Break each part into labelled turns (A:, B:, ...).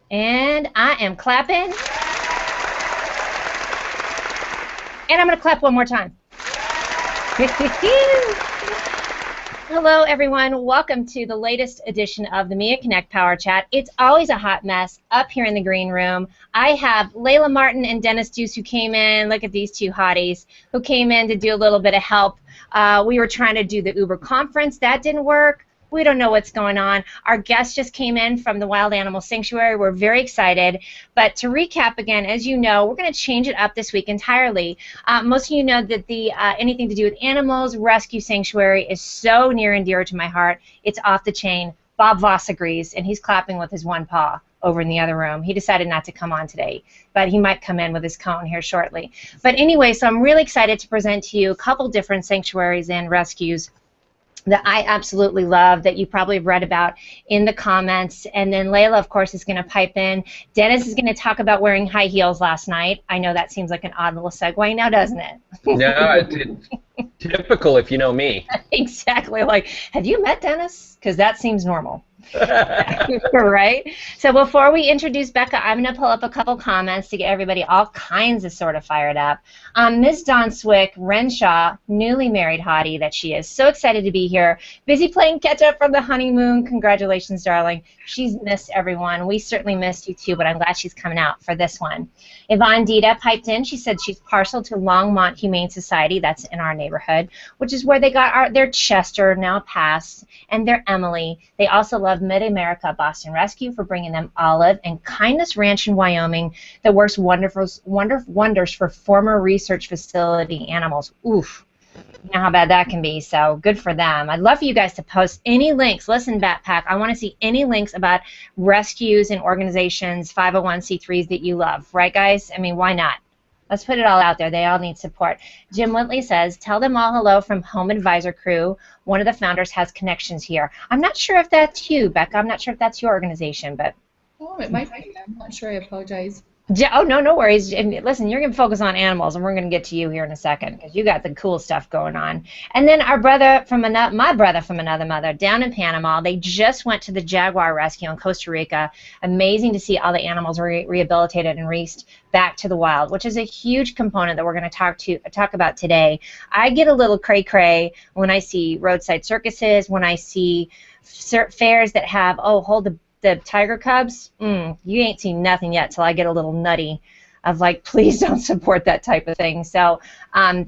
A: And I am clapping. And I'm going to clap one more time. Hello, everyone. Welcome to the latest edition of the Mia Connect Power Chat. It's always a hot mess up here in the green room. I have Layla Martin and Dennis Deuce who came in. Look at these two hotties who came in to do a little bit of help. We were trying to do the Uber conference. That didn't work. We don't know what's going on. Our guest just came in from the Wild Animal Sanctuary. We're very excited. But to recap again, as you know, we're going to change it up this week entirely. Most of you know that the anything to do with animals, rescue sanctuary is so near and dear to my heart. It's off the chain. Bob Voss agrees, and he's clapping with his one paw over in the other room. He decided not to come on today, but he might come in with his cone here shortly. But anyway, so I'm really excited to present to you a couple different sanctuaries and rescues that I absolutely love, that you probably have read about in the comments. And then Layla, of course, is going to pipe in. Dennis is going to talk about wearing high heels last night. I know that seems like an odd little segue now, doesn't it?
B: No, it's typical if you know me.
A: Exactly. Like, have you met Dennis? Because that seems normal. Right? So before we introduce Becca, I'm going to pull up a couple comments to get everybody all kinds of sort of fired up. Ms. Dawn Swick, Renshaw, newly married hottie that she is, so excited to be here. Busy playing catch up from the honeymoon. Congratulations, darling. She's missed everyone. We certainly missed you too, but I'm glad she's coming out for this one. Yvonne Dita piped in. She said she's partial to Longmont Humane Society, that's in our neighborhood, which is where they got their Chester, now passed, and their Emily. They also love Mid-America Boston Rescue for bringing them Olive, and Kindness Ranch in Wyoming that works wonders for former research facility animals. Oof. You know how bad that can be, so good for them. I'd love for you guys to post any links. Listen, Backpack, I want to see any links about rescues and organizations, 501c3s that you love. Right, guys? I mean, why not? Let's put it all out there. They all need support. Jim Wintley says, tell them all hello from Home Advisor Crew. One of the founders has connections here. I'm not sure if that's you, Becca. I'm not sure if that's your organization, but...
C: Oh, it might be. I'm not sure. I apologize.
A: Oh, no worries. And listen, you're going to focus on animals, and we're going to get to you here in a second because you got the cool stuff going on. And then our brother from my brother from another mother down in Panama, they just went to the jaguar rescue in Costa Rica. Amazing to see all the animals rehabilitated and released back to the wild, which is a huge component that we're going to talk about today. I get a little cray-cray when I see roadside circuses, when I see fairs that have, oh, hold the tiger cubs, you ain't seen nothing yet till I get a little nutty of like, please don't support that type of thing. So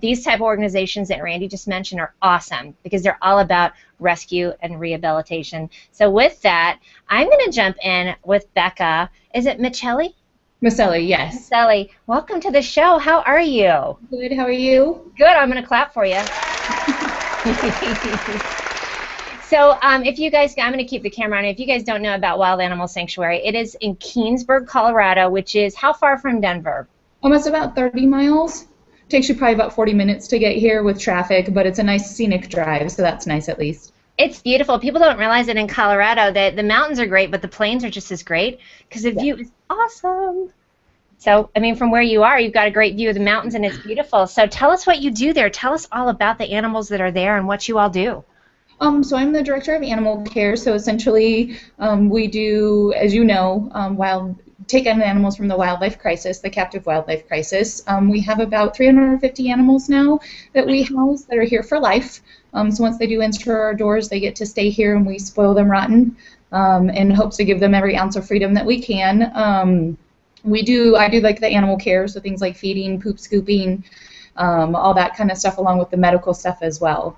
A: these type of organizations that Randy just mentioned are awesome because they're all about rescue and rehabilitation. So with that, I'm going to jump in with Becca. Is it Michelli?
C: Michelli, yes.
A: Michelli, welcome to the show. How are you?
C: Good, how are you?
A: Good, I'm going to clap for you. So if you guys, I'm going to keep the camera on. If you guys don't know about Wild Animal Sanctuary, it is in Keensburg, Colorado, which is how far from Denver?
C: Almost about 30 miles. Takes you probably about 40 minutes to get here with traffic, but it's a nice scenic drive, so that's nice at least.
A: It's beautiful. People don't realize that in Colorado that the mountains are great, but the plains are just as great because the view is awesome. So, I mean, from where you are, you've got a great view of the mountains, and it's beautiful. So tell us what you do there. Tell us all about the animals that are there and what you all do.
C: So I'm the director of animal care, so essentially we do, as you know, take in animals from the wildlife crisis, the captive wildlife crisis. We have about 350 animals now that we house that are here for life. So once they do enter our doors, they get to stay here and we spoil them rotten in hopes to give them every ounce of freedom that we can. I do like the animal care, so things like feeding, poop scooping, all that kind of stuff along with the medical stuff as well.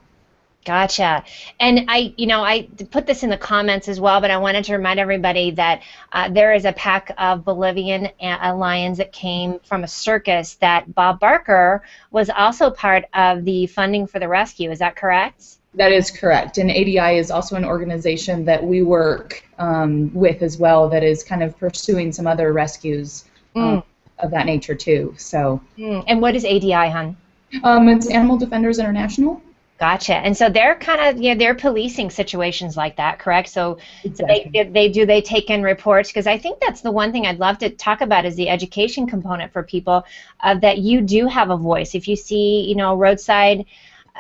A: Gotcha. And I put this in the comments as well, but I wanted to remind everybody that there is a pack of Bolivian lions that came from a circus that Bob Barker was also part of the funding for the rescue. Is that correct?
C: That is correct. And ADI is also an organization that we work with as well that is kind of pursuing some other rescues of that nature too. So.
A: And what is ADI, hon?
C: It's Animal Defenders International.
A: Gotcha. And so they're kind of, they're policing situations like that, correct? So,
C: exactly.
A: they take in reports? Because I think that's the one thing I'd love to talk about is the education component for people, that you do have a voice. If you see, roadside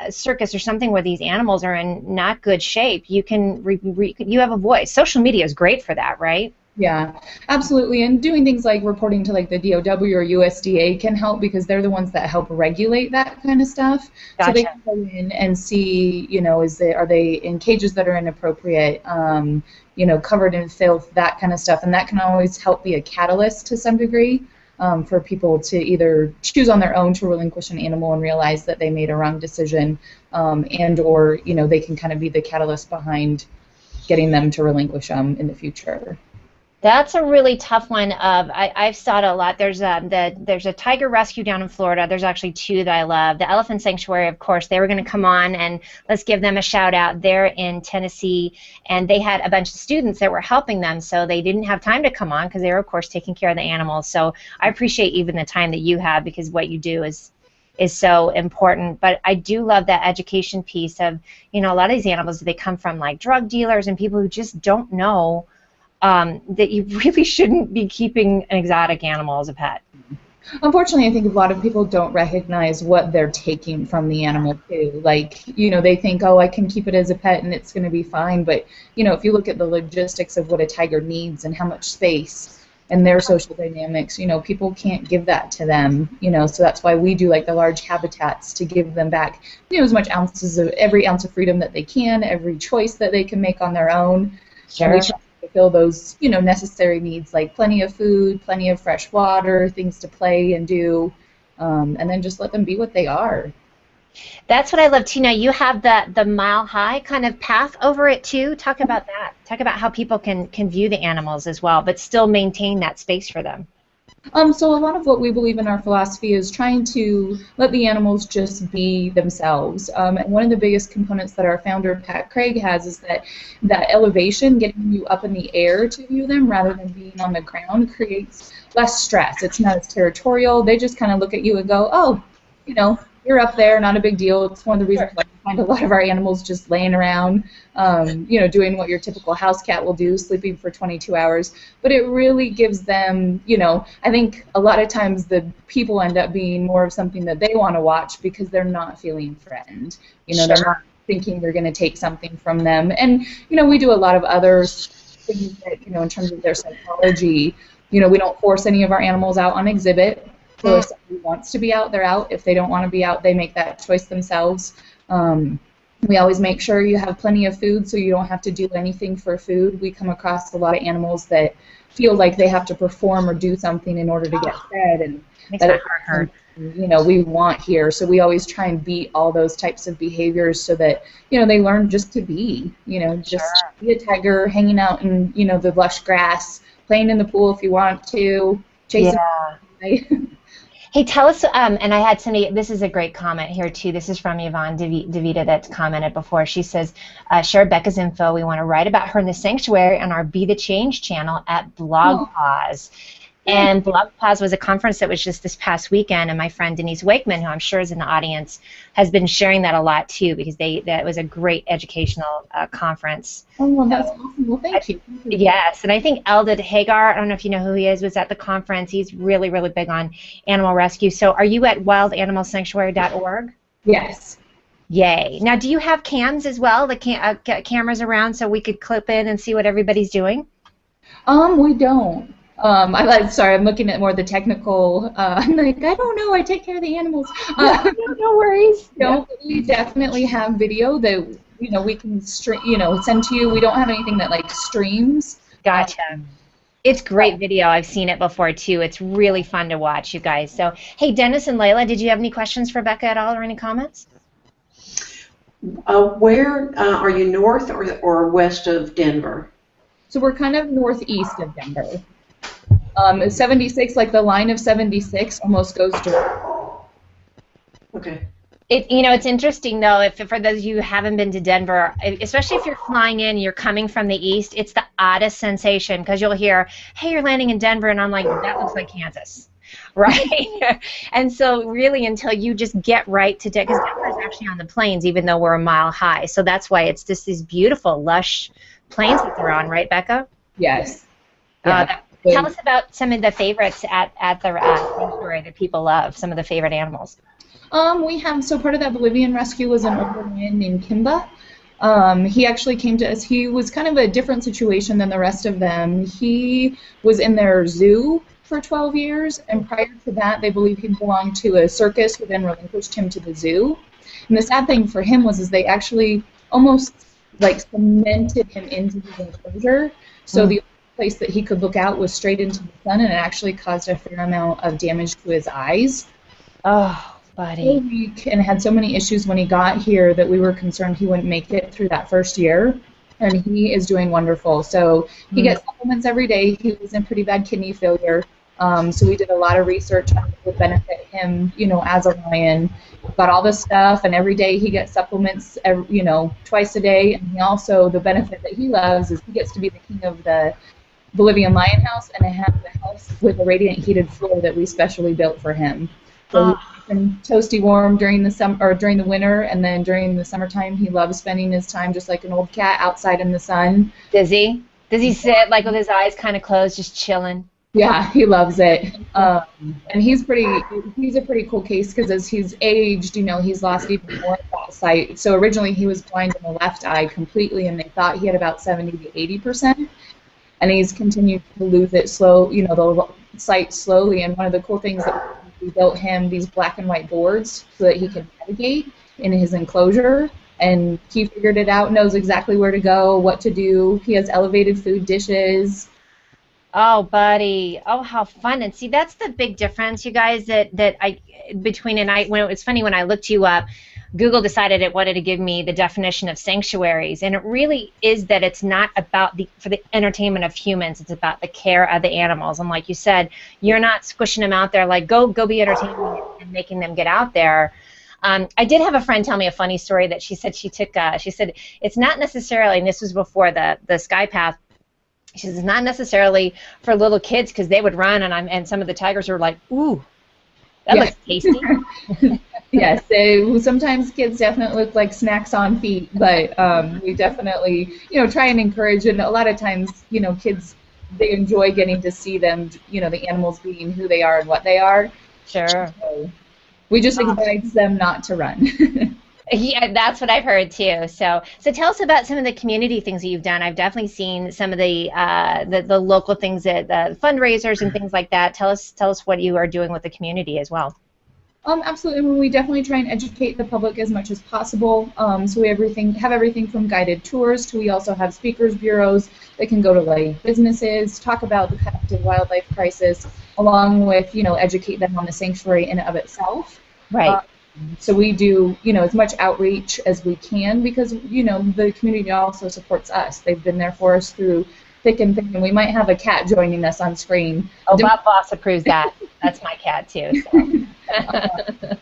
A: circus or something where these animals are in not good shape, you can you have a voice. Social media is great for that, right?
C: Yeah, absolutely. And doing things like reporting to like the DOW or USDA can help because they're the ones that help regulate that kind of stuff. So they
A: Gotcha.
C: can go in and see, are they in cages that are inappropriate, covered in filth, that kind of stuff. And that can always help be a catalyst to some degree for people to either choose on their own to relinquish an animal and realize that they made a wrong decision, and or, they can kind of be the catalyst behind getting them to relinquish them in the future.
A: That's a really tough one. I've saw it a lot. There's a tiger rescue down in Florida. There's actually two that I love. The Elephant Sanctuary, of course, they were going to come on, and let's give them a shout out. They're in Tennessee, and they had a bunch of students that were helping them, so they didn't have time to come on because they were, of course, taking care of the animals. So I appreciate even the time that you have because what you do is so important. But I do love that education piece of, a lot of these animals, they come from like drug dealers and people who just don't know that you really shouldn't be keeping an exotic animal as a pet.
C: Unfortunately, I think a lot of people don't recognize what they're taking from the animal too. Like, they think, oh, I can keep it as a pet and it's going to be fine. But, if you look at the logistics of what a tiger needs and how much space and their social dynamics, people can't give that to them. So that's why we do like the large habitats to give them back, as much every ounce of freedom that they can, every choice that they can make on their own.
A: Sure.
C: And we fulfill those, necessary needs like plenty of food, plenty of fresh water, things to play and do, and then just let them be what they are.
A: That's what I love too. Now you have the mile high kind of path over it too. Talk about that. Talk about how people can view the animals as well, but still maintain that space for them.
C: So a lot of what we believe in our philosophy is trying to let the animals just be themselves. And one of the biggest components that our founder, Pat Craig, has is that elevation, getting you up in the air to view them rather than being on the ground, creates less stress. It's not as territorial. They just kind of look at you and go, oh, you're up there, not a big deal. It's one of the reasons why we find a lot of our animals just laying around, doing what your typical house cat will do, sleeping for 22 hours. But it really gives them, I think a lot of times the people end up being more of something that they want to watch because they're not feeling threatened.
A: Sure.
C: They're not thinking you're going to take something from them. And, we do a lot of other things that, in terms of their psychology, we don't force any of our animals out on exhibit. So if somebody wants to be out, they're out. If they don't want to be out, they make that choice themselves. We always make sure you have plenty of food so you don't have to do anything for food. We come across a lot of animals that feel like they have to perform or do something in order to get fed, and
A: makes my heart hurt.
C: We want here. So we always try and beat all those types of behaviors so that, they learn just to be, just be a tiger, hanging out in, the lush grass, playing in the pool if you want to, chasing.
A: Yeah. Hey, tell us, and I had somebody, this is a great comment here too. This is from Yvonne DeVita that's commented before. She says, share Becca's info. We want to write about her in the sanctuary on our Be the Change channel at Blog Pause. And Blog Pause was a conference that was just this past weekend, and my friend Denise Wakeman, who I'm sure is in the audience, has been sharing that a lot too, because that was a great educational conference.
C: Oh, well, that's awesome. Well, thank you.
A: Yes, and I think Eldad Hagar, I don't know if you know who he is, was at the conference. He's really, really big on animal rescue. So are you at wildanimalsanctuary.org?
C: Yes.
A: Yay. Now, do you have cams as well, the cameras around, so we could clip in and see what everybody's doing?
C: We don't. I'm sorry, I'm looking at more of the technical. I'm like, I don't know, I take care of the animals.
A: No worries.
C: We definitely have video that we can send to you. We don't have anything that like streams.
A: Gotcha. It's great video. I've seen it before too. It's really fun to watch, you guys. So, hey, Dennis and Layla, did you have any questions for Becca at all or any comments?
D: Where are you, north or west of Denver?
C: So we're kind of northeast of Denver. 76, like the line of 76, almost goes direct.
D: Okay.
A: It's interesting though. For those of you who haven't been to Denver, especially if you're flying in, you're coming from the east. It's the oddest sensation because you'll hear, "Hey, you're landing in Denver," and I'm like, "That looks like Kansas." Right? And so really until you just get right to Denver, because Denver is actually on the plains even though we're a mile high. So that's why it's just these beautiful, lush plains that they're on, right, Becca?
C: Yes.
A: Tell us about some of the favorites at the sanctuary that people love, some of the favorite animals.
C: We have, so part of that Bolivian rescue was an older man named Kimba. He actually came to us. He was kind of a different situation than the rest of them. He was in their zoo for 12 years, and prior to that, they believe he belonged to a circus who then relinquished him to the zoo. And the sad thing for him was they actually almost like cemented him into his enclosure. So the only place that he could look out was straight into the sun, and it actually caused a fair amount of damage to his eyes.
A: Oh, buddy.
C: So weak and had so many issues when he got here that we were concerned he wouldn't make it through that first year. And he is doing wonderful. So he gets supplements every day. He was in pretty bad kidney failure. So we did a lot of research on what would benefit him, as a lion. Got all this stuff, and every day he gets supplements, twice a day. And he also, the benefit that he loves is he gets to be the king of the Bolivian lion house, and I have the house with a radiant heated floor that we specially built for him. So he's been toasty warm during the summer or during the winter, and then during the summertime he loves spending his time just like an old cat outside in the sun.
A: Does he? Does he sit like with his eyes kind of closed, just chilling?
C: Yeah, he loves it. And he's a pretty cool case because as he's aged, he's lost even more of that sight. So originally he was blind in the left eye completely, and they thought he had about 70 to 80%. And he's continued to lose it the sight slowly. And one of the cool things that we built him these black and white boards so that he can navigate in his enclosure. And he figured it out, knows exactly where to go, what to do. He has elevated food dishes.
A: Oh, buddy. Oh, how fun. And see, that's the big difference, you guys, it's funny when I looked you up, Google decided it wanted to give me the definition of sanctuaries, and it really is that it's not about for the entertainment of humans, it's about the care of the animals. And like you said, you're not squishing them out there like, go be entertaining and making them get out there. I did have a friend tell me a funny story that she said she said it's not necessarily, and this was before the Sky Path, she says it's not necessarily for little kids because they would run, and some of the tigers were like, ooh, that looks tasty.
C: Yes, sometimes kids definitely look like snacks on feet, but we definitely, try and encourage, and a lot of times, kids, they enjoy getting to see them, the animals being who they are and what they are.
A: Sure.
C: So we just advise them not to run.
A: Yeah, that's what I've heard too. So tell us about some of the community things that you've done. I've definitely seen some of the local things, that fundraisers and things like that. Tell us what you are doing with the community as well.
C: Absolutely. We definitely try and educate the public as much as possible. So we have everything from guided tours to we also have speakers bureaus that can go to like businesses, talk about the captive wildlife crisis, along with educate them on the sanctuary in and of itself.
A: Right.
C: So we do as much outreach as we can because the community also supports us. They've been there for us through thick and thin, and we might have a cat joining us on screen.
A: Oh, Bob Voss approves that. That's my cat too. So.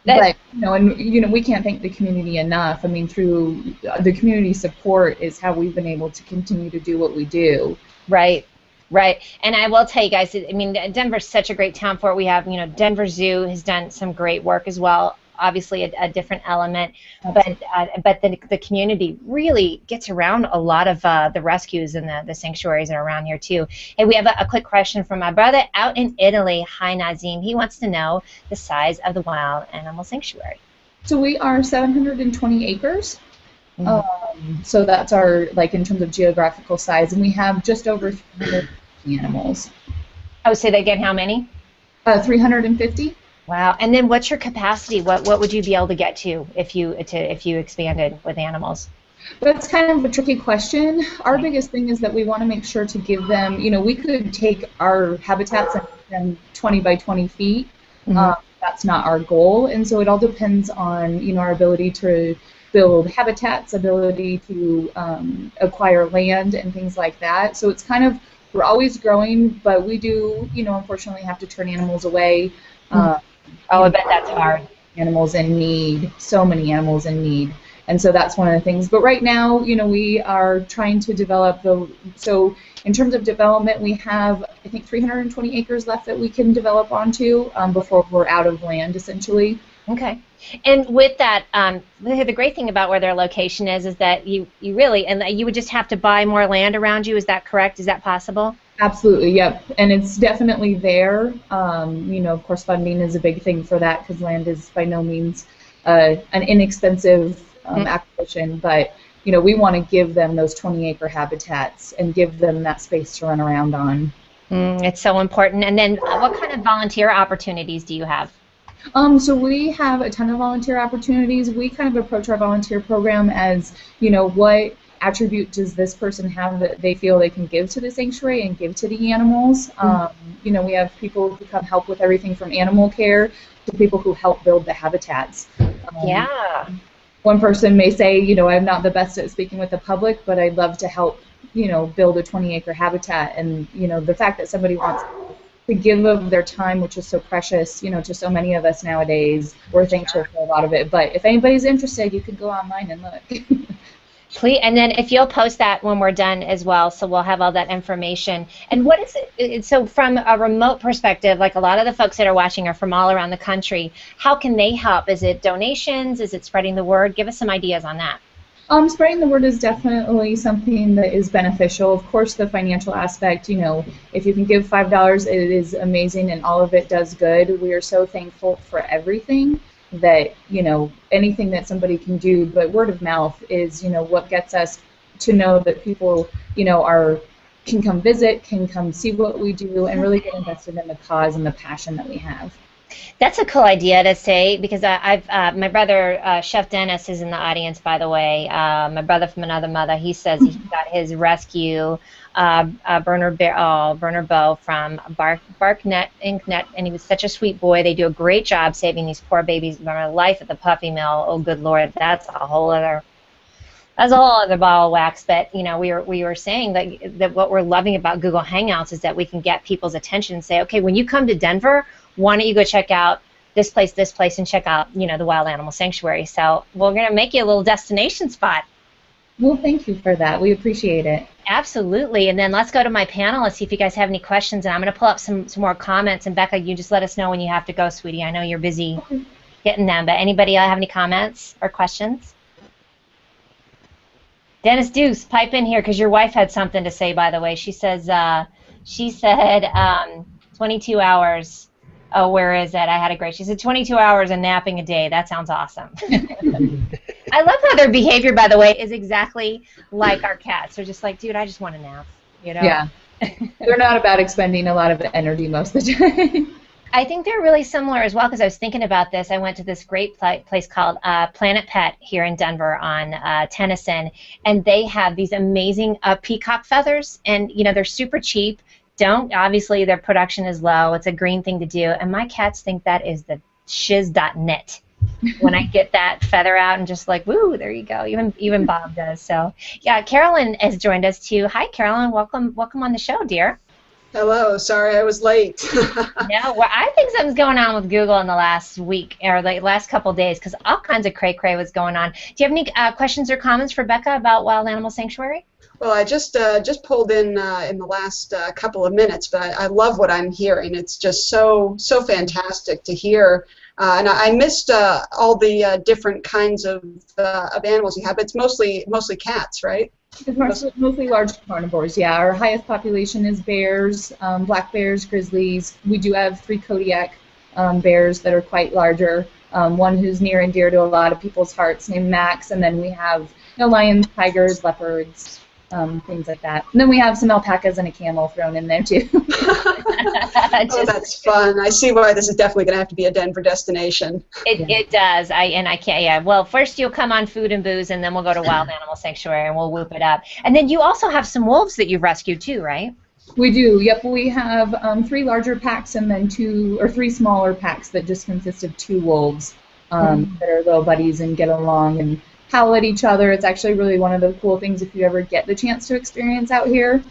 C: But we can't thank the community enough. I mean, through the community support is how we've been able to continue to do what we do.
A: Right. Right, and I will tell you guys, I mean, Denver's such a great town for it. We have, Denver Zoo has done some great work as well. Obviously, a different element, but the community really gets around a lot of the rescues and the sanctuaries that are around here too. Hey, we have a quick question from my brother out in Italy. Hi, Nazim. He wants to know the size of the wild animal sanctuary.
C: So we are 720 acres. So that's our, in terms of geographical size, and we have just over 300 animals.
A: Oh, say that again, how many?
C: 350.
A: Wow, and then what's your capacity? What would you be able to get to if you expanded with animals?
C: That's kind of a tricky question. Our biggest thing is that we want to make sure to give them, we could take our habitats and make them 20 by 20 feet. That's not our goal, and so it all depends on, our ability to build habitats, ability to acquire land and things like that. So it's kind of, we're always growing, but we do, unfortunately have to turn animals away.
A: I bet that's hard.
C: Animals in need, so many animals in need. And so that's one of the things. But right now, we are trying to develop so in terms of development, we have, I think, 320 acres left that we can develop onto before we're out of land, essentially.
A: Okay. And with that, the great thing about where their location is that you really, and you would just have to buy more land around you. Is that correct? Is that possible?
C: Absolutely, yep. And it's definitely there. Of course, funding is a big thing for that because land is by no means an inexpensive acquisition. But we want to give them those 20-acre habitats and give them that space to run around on.
A: It's so important. And then what kind of volunteer opportunities do you have?
C: So we have a ton of volunteer opportunities. We kind of approach our volunteer program as, what attribute does this person have that they feel they can give to the sanctuary and give to the animals. We have people who come help with everything from animal care to people who help build the habitats.
A: Yeah.
C: One person may say, I'm not the best at speaking with the public, but I'd love to help, build a 20-acre habitat. And, the fact that somebody wants to give of their time, which is so precious, to so many of us nowadays, we're thankful for a lot of it. But if anybody's interested, you can go online and look.
A: Please, and then if you'll post that when we're done as well, so we'll have all that information. And what is it, so from a remote perspective, like a lot of the folks that are watching are from all around the country, how can they help? Is it donations? Is it spreading the word? Give us some ideas on that.
C: Spreading the word is definitely something that is beneficial. Of course, the financial aspect, if you can give $5, it is amazing, and all of it does good. We are so thankful for everything that, anything that somebody can do, but word of mouth is, what gets us to know that people, can come visit, can come see what we do, and really get invested in the cause and the passion that we have.
A: That's a cool idea to say, because my brother, Chef Dennis, is in the audience, by the way. My brother from another mother. He says he got his rescue burner bow from Barknet Inknet, and he was such a sweet boy. They do a great job saving these poor babies from their life at the puppy mill. Oh, good Lord, that's a whole other ball of wax. But we were saying that what we're loving about Google Hangouts is that we can get people's attention and say, okay, when you come to Denver, why don't you go check out this place, and check out, the Wild Animal Sanctuary. So we're going to make you a little destination spot.
C: Well, thank you for that. We appreciate it.
A: Absolutely. And then let's go to my panelists, see if you guys have any questions. And I'm going to pull up some more comments. And Becca, you just let us know when you have to go, sweetie. I know you're busy getting them. But anybody have any comments or questions? Dennis Deuce, pipe in here, because your wife had something to say, by the way. She said 22 hours. Oh, where is that? I had a great. She said 22 hours and napping a day. That sounds awesome. I love how their behavior, by the way, is exactly like our cats. They're just like, dude, I just want to nap.
C: Yeah. They're not about expending a lot of energy most of the time.
A: I think they're really similar as well, because I was thinking about this. I went to this great place called Planet Pet here in Denver on Tennyson, and they have these amazing peacock feathers, and they're super cheap. Obviously their production is low. It's a green thing to do, and my cats think that is the shiz.net. When I get that feather out and just like, woo, there you go. Even Bob does. So yeah, Carolyn has joined us too. Hi, Carolyn. Welcome on the show, dear.
E: Hello. Sorry I was late.
A: No, well, I think something's going on with Google in the last week or the last couple days, because all kinds of cray-cray was going on. Do you have any questions or comments for Becca about Wild Animal Sanctuary?
E: Well, I just pulled in the last couple of minutes, but I love what I'm hearing. It's just so fantastic to hear. And I missed all the different kinds of animals you have. It's mostly cats, right?
C: It's mostly large carnivores, yeah. Our highest population is bears, black bears, grizzlies. We do have 3 Kodiak bears that are quite larger. One who's near and dear to a lot of people's hearts named Max, and then we have lions, tigers, leopards, things like that. And then we have some alpacas and a camel thrown in there too.
E: Oh, that's fun. I see why this is definitely going to have to be a Denver destination.
A: It does. I can't. Yeah. Well, first you'll come on Food and Booze, and then we'll go to Wild Animal Sanctuary, and we'll whoop it up. And then you also have some wolves that you've rescued too, right?
C: We do. Yep. We have 3 larger packs and then 2 or 3 smaller packs that just consist of 2 wolves that are little buddies and get along and howl at each other. It's actually really one of the cool things if you ever get the chance to experience out here.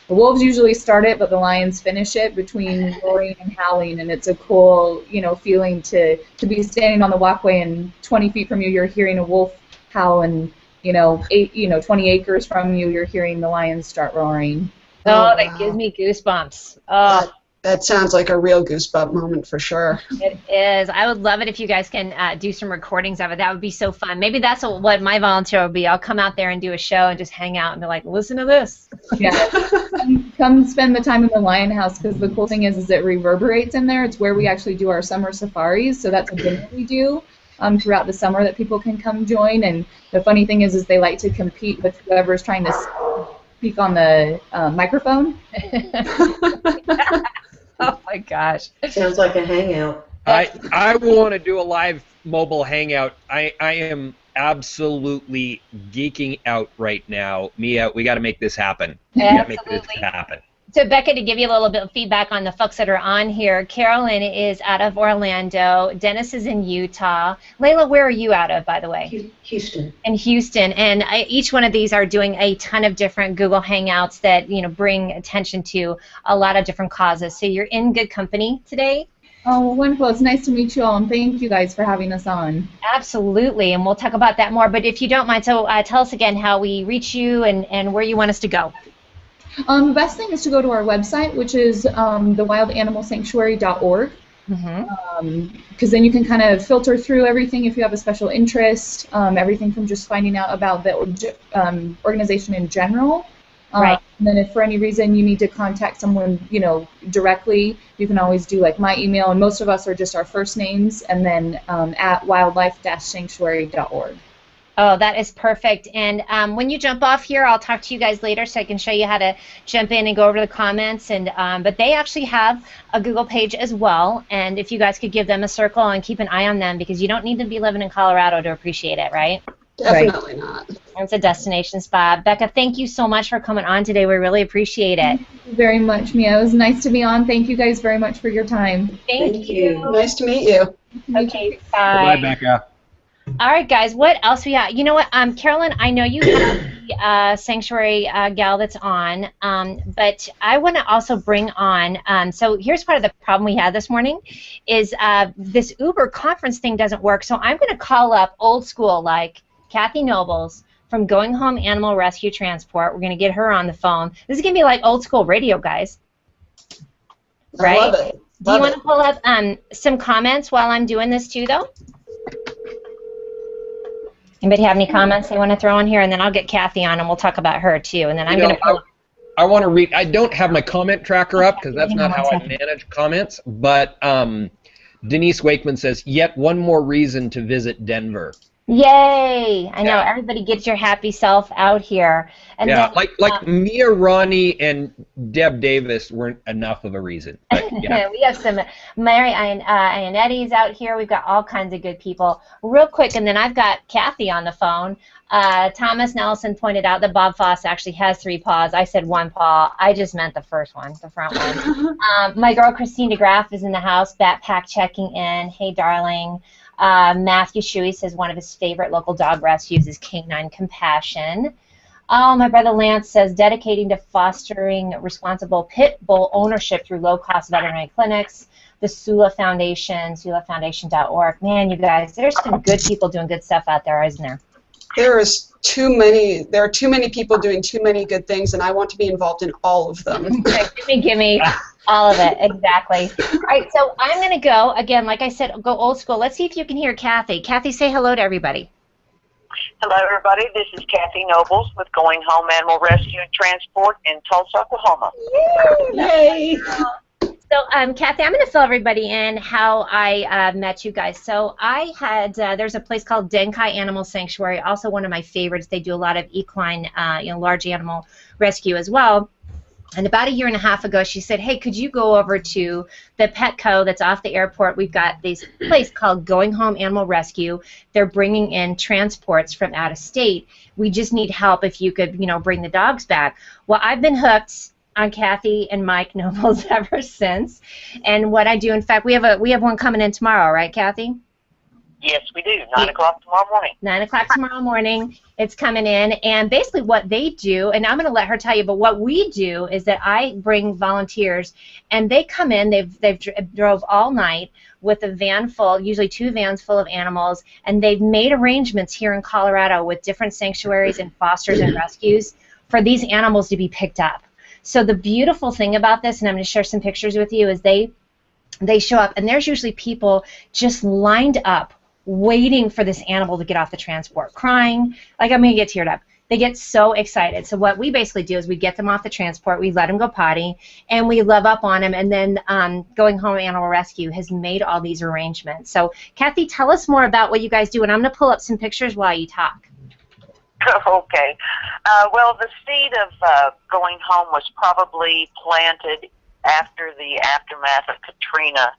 C: The wolves usually start it, but the lions finish it between roaring and howling, and it's a cool, feeling to be standing on the walkway and 20 feet from you, you're hearing a wolf howl, and 20 acres from you, you're hearing the lions start roaring.
A: Oh, that gives me goosebumps. Oh.
E: That sounds like a real goosebump moment for sure.
A: It is. I would love it if you guys can do some recordings of it. That would be so fun. Maybe that's what my volunteer would be. I'll come out there and do a show and just hang out and be like, listen to this.
C: Yeah. Come spend the time in the Lion House, because the cool thing is it reverberates in there. It's where we actually do our summer safaris, so that's a dinner we do. throughout the summer that people can come join. And the funny thing is they like to compete with whoever's trying to speak on the microphone.
A: Oh my gosh.
D: Sounds like a hangout.
B: I want to do a live mobile hangout. I am absolutely geeking out right now. Mia, we got to make this happen.
A: Absolutely. So, Becca, to give you a little bit of feedback on the folks that are on here, Carolyn is out of Orlando. Dennis is in Utah. Layla, where are you out of, by the way?
D: Houston.
A: In Houston. And each one of these are doing a ton of different Google Hangouts that, bring attention to a lot of different causes. So you're in good company today.
C: Oh, wonderful. It's nice to meet you all, and thank you guys for having us on.
A: Absolutely, and we'll talk about that more. But if you don't mind, so tell us again how we reach you and where you want us to go.
C: The best thing is to go to our website, which is thewildanimalsanctuary.org, because then you can kind of filter through everything if you have a special interest, everything from just finding out about the organization in general.
A: Right.
C: And then if for any reason you need to contact someone, directly, you can always do like my email, and most of us are just our first names, and then at wildlife-sanctuary.org.
A: Oh, that is perfect. And when you jump off here, I'll talk to you guys later so I can show you how to jump in and go over the comments. And but they actually have a Google page as well. And if you guys could give them a circle and keep an eye on them, because you don't need to be living in Colorado to appreciate it, right?
E: Definitely not.
A: It's a destination spot. Becca, thank you so much for coming on today. We really appreciate it.
C: Thank you very much, Mia. It was nice to be on. Thank you guys very much for your time.
A: Thank you.
E: Nice to meet you.
A: Okay, bye.
B: Bye, Becca.
A: All right, guys, what else we got? You know what, Carolyn, I know you have the Sanctuary gal that's on, but I want to also bring on, so here's part of the problem we had this morning, is this Uber conference thing doesn't work, so I'm going to call up old school, like Kathy Nobles from Going Home Animal Rescue Transport. We're going to get her on the phone. This is going to be like old school radio, guys. Right?
E: I love it.
A: Do you want to pull up some comments while I'm doing this too, though? Anybody have any comments they want to throw in here? And then I'll get Kathy on and we'll talk about her too. And then I'm going to...
B: I want to read... I don't have my comment tracker up because that's not how I manage comments. But Denise Wakeman says, yet one more reason to visit Denver.
A: Yay! I know, everybody get your happy self out here. And
B: yeah,
A: then,
B: like Mia, Ronnie, and Deb Davis weren't enough of a reason. But, yeah.
A: We have some Mary Ianetti's out here. We've got all kinds of good people. Real quick, and then I've got Kathy on the phone. Thomas Nelson pointed out that Bob Voss actually has 3 paws. I said 1 paw. I just meant the first one, the front one. My girl Christine DeGraff is in the house, backpack checking in. Hey, darling. Matthew Shuey says one of his favorite local dog rescues is Canine Compassion. Oh, my brother Lance says dedicating to fostering responsible pit bull ownership through low-cost veterinary clinics. The Sula Foundation, sulafoundation.org. Man, you guys, there's some good people doing good stuff out there, isn't there?
E: There are too many people doing too many good things, and I want to be involved in all of them.
A: Give me all of it, exactly. All right, so I'm going to go, again, like I said, go old school. Let's see if you can hear Kathy. Kathy, say hello to everybody.
F: Hello, everybody. This is Kathy Nobles with Going Home Animal Rescue and Transport in Tulsa, Oklahoma.
E: Yay!
A: So, Kathy, I'm going to fill everybody in how I met you guys. So I had, there's a place called Denkai Animal Sanctuary, also one of my favorites. They do a lot of equine, large animal rescue as well. And about 1.5 years ago, she said, hey, could you go over to the Petco that's off the airport? We've got this place called Going Home Animal Rescue. They're bringing in transports from out of state. We just need help if you could, bring the dogs back. Well, I've been hooked on Kathy and Mike Nobles ever since. And what I do, in fact, we have one coming in tomorrow, right, Kathy?
F: Yes, we do. 9 o'clock tomorrow morning.
A: 9 o'clock tomorrow morning. It's coming in. And basically what they do, and I'm going to let her tell you, but what we do is that I bring volunteers, and they come in. They've drove all night with a van full, usually 2 vans full of animals, and they've made arrangements here in Colorado with different sanctuaries and fosters and rescues for these animals to be picked up. So the beautiful thing about this, and I'm going to share some pictures with you, is they show up, and there's usually people just lined up waiting for this animal to get off the transport, crying, like I'm going to get teared up, They get so excited. So what we basically do is we get them off the transport, we let them go potty, and we love up on them. And then Going Home Animal Rescue has made all these arrangements. So Kathy, tell us more about what you guys do, and I'm going to pull up some pictures while you talk.
F: Okay. Well, the seed of Going Home was probably planted after the aftermath of Katrina.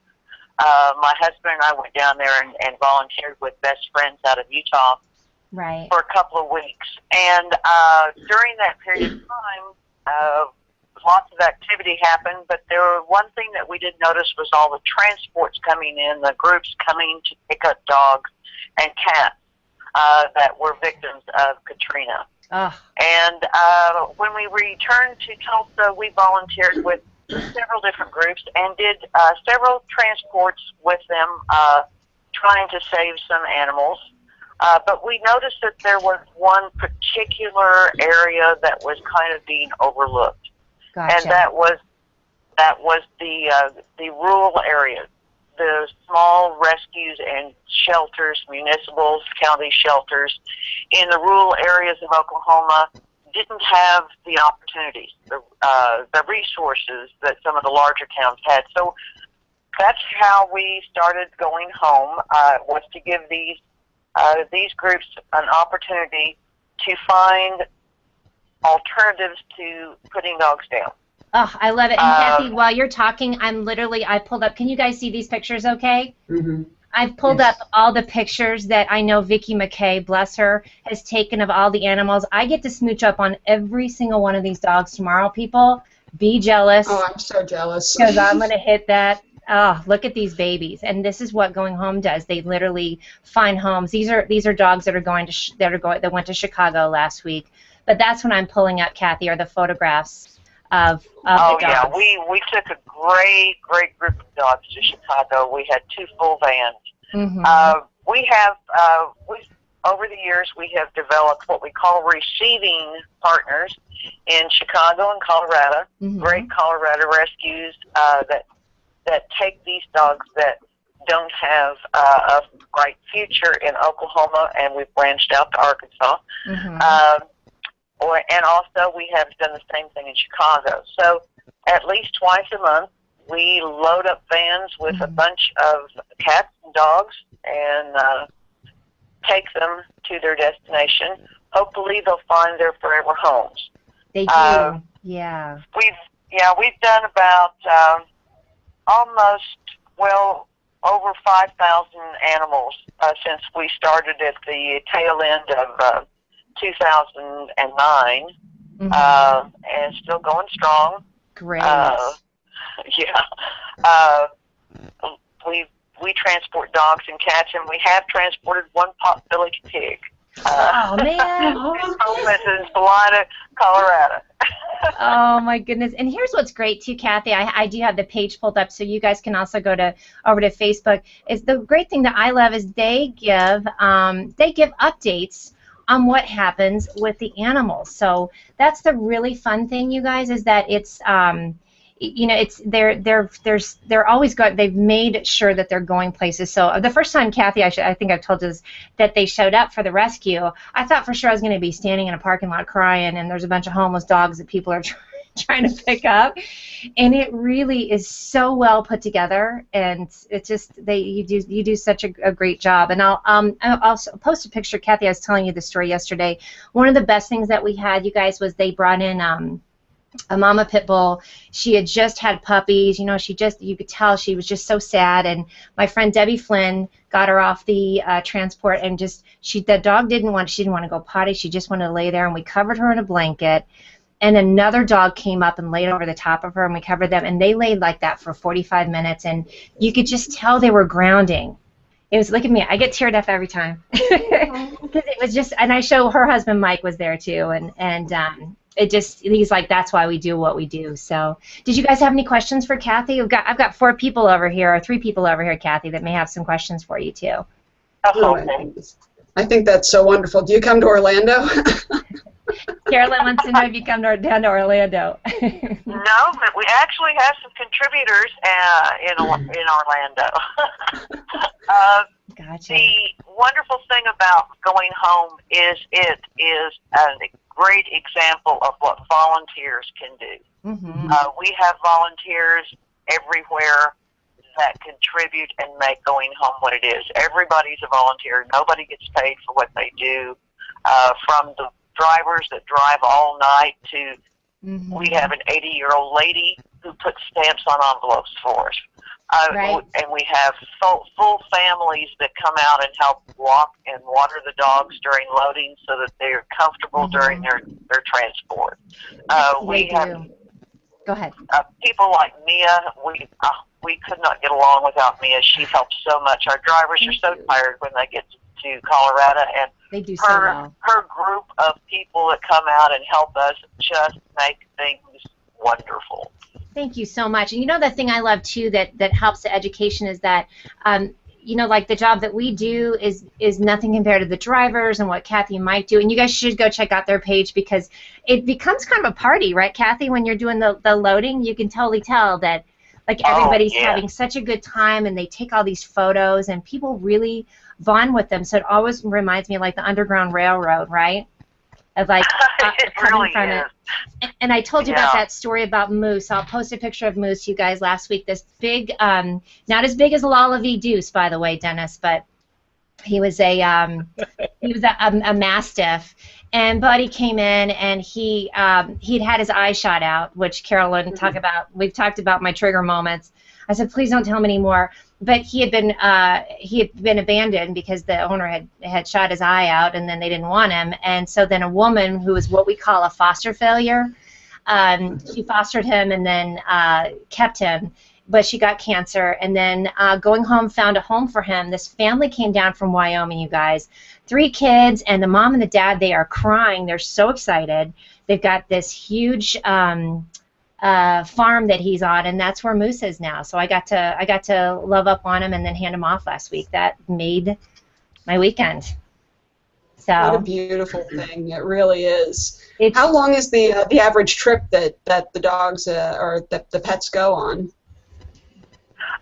F: My husband and I went down there and volunteered with Best Friends out of Utah for a couple of weeks. And during that period of time, lots of activity happened, but one thing that we did notice was all the transports coming in, the groups coming to pick up dogs and cats that were victims of Katrina. And when we returned to Tulsa, we volunteered with several different groups and did several transports with them, trying to save some animals. But we noticed that there was one particular area that was kind of being overlooked, and that was the rural areas. The small rescues and shelters, municipal, county shelters in the rural areas of Oklahoma didn't have the opportunities, the resources that some of the larger towns had. So that's how we started Going Home, was to give these groups an opportunity to find alternatives to putting dogs down.
A: Oh, I love it. And Kathy, while you're talking, I pulled up, can you guys see these pictures okay? Mm-hmm. I've pulled up all the pictures that I know Vicki McKay, bless her, has taken of all the animals. I get to smooch up on every single one of these dogs tomorrow, people. Be jealous.
E: Oh, I'm so jealous.
A: Because I'm going to hit that. Oh, look at these babies. And this is what Going Home does. They literally find homes. These are dogs that are that went to Chicago last week. But that's when I'm pulling up, Kathy, are the photographs of the dogs.
F: Yeah, we took a great group of dogs to Chicago. We had 2 full vans. Mm-hmm. We have over the years we have developed what we call receiving partners in Chicago and Colorado. Mm-hmm. Great Colorado rescues that take these dogs that don't have a bright future in Oklahoma, and we've branched out to Arkansas. Mm-hmm. And also we have done the same thing in Chicago. So at least twice a month, we load up vans with a bunch of cats and dogs and take them to their destination. Hopefully they'll find their forever homes.
A: They do, yeah.
F: We've done about over 5,000 animals since we started at the tail end of 2009, and still going strong.
A: Great.
F: We transport dogs and cats, and we have transported one pot-bellied pig.
A: Oh man!
F: From Salina, Colorado.
A: Oh my goodness! And here's what's great too, Kathy. I do have the page pulled up, so you guys can also go over to Facebook. Is the great thing that I love is they give updates on what happens with the animals. So that's the really fun thing, you guys, is that it's they're always going. They've made sure that they're going places. So the first time, Kathy, I think I've told you this, that they showed up for the rescue, I thought for sure I was going to be standing in a parking lot crying, and there's a bunch of homeless dogs that people are trying to pick up, and it really is so well put together, and it's just you do such a great job. And I'll post a picture. Kathy, I was telling you the story yesterday. One of the best things that we had, you guys, was they brought in a mama pit bull. She had just had puppies. You could tell she was just so sad. And my friend Debbie Flynn got her off the transport, and the dog didn't want to go potty. She just wanted to lay there, and we covered her in a blanket. And another dog came up and laid over the top of her, and we covered them, and they laid like that for 45 minutes, and you could just tell they were grounding. It was, look at me, I get teared up every time. Because it was just, and I show her husband Mike was there too, and he's like, that's why we do what we do. So, did you guys have any questions for Kathy? I've got 3 people over here, Kathy, that may have some questions for you too.
E: I think that's so wonderful. Do you come to Orlando?
A: Carolyn wants to know if you come down to Orlando.
F: No, but we actually have some contributors in Orlando.
A: Gotcha.
F: wonderful thing about going home is it is a great example of what volunteers can do.
A: Mm-hmm.
F: We have volunteers everywhere that contribute and make going home what it is. Everybody's a volunteer. Nobody gets paid for what they do, from the drivers that drive all night to we have an 80-year-old lady who puts stamps on envelopes for us.
A: Right.
F: And we have full families that come out and help walk and water the dogs during loading so that they're comfortable during their transport. We have
A: Go ahead.
F: people like Mia. We could not get along without Mia. She helps so much. Our drivers are so tired when they get to Colorado, and
A: they do so well.
F: Her group of people that come out and help us just make things wonderful.
A: Thank you so much. And you know, the thing I love too that helps the education is that you know, like the job that we do is nothing compared to the drivers and what Kathy might do. And you guys should go check out their page because it becomes kind of a party, right, Kathy? When you're doing the loading, you can totally tell that like everybody's having such a good time, and they take all these photos, and people really bond with them. So it always reminds me of like the Underground Railroad, right? Of like
F: it
A: coming
F: really
A: from
F: is.
A: it. And I told you about that story about Moose. I'll post a picture of Moose, you guys, last week. This big, not as big as Lala Deuce, by the way, Dennis, but he was a Mastiff. And Buddy came in, and he'd had his eye shot out, which Carolyn talked about. We've talked about my trigger moments. I said, please don't tell him anymore. But he had been abandoned because the owner had shot his eye out, and then they didn't want him. And so then a woman who was what we call a foster failure, she fostered him and then kept him. But she got cancer, and then going home found a home for him. This family came down from Wyoming, you guys. 3 kids, and the mom and the dad, they are crying. They're so excited. They've got this huge farm that he's on, and that's where Moose is now. So I got to love up on him and then hand him off last week. That made my weekend. So
E: what a beautiful thing! It really is. How long is the average trip that the dogs or that the pets go on?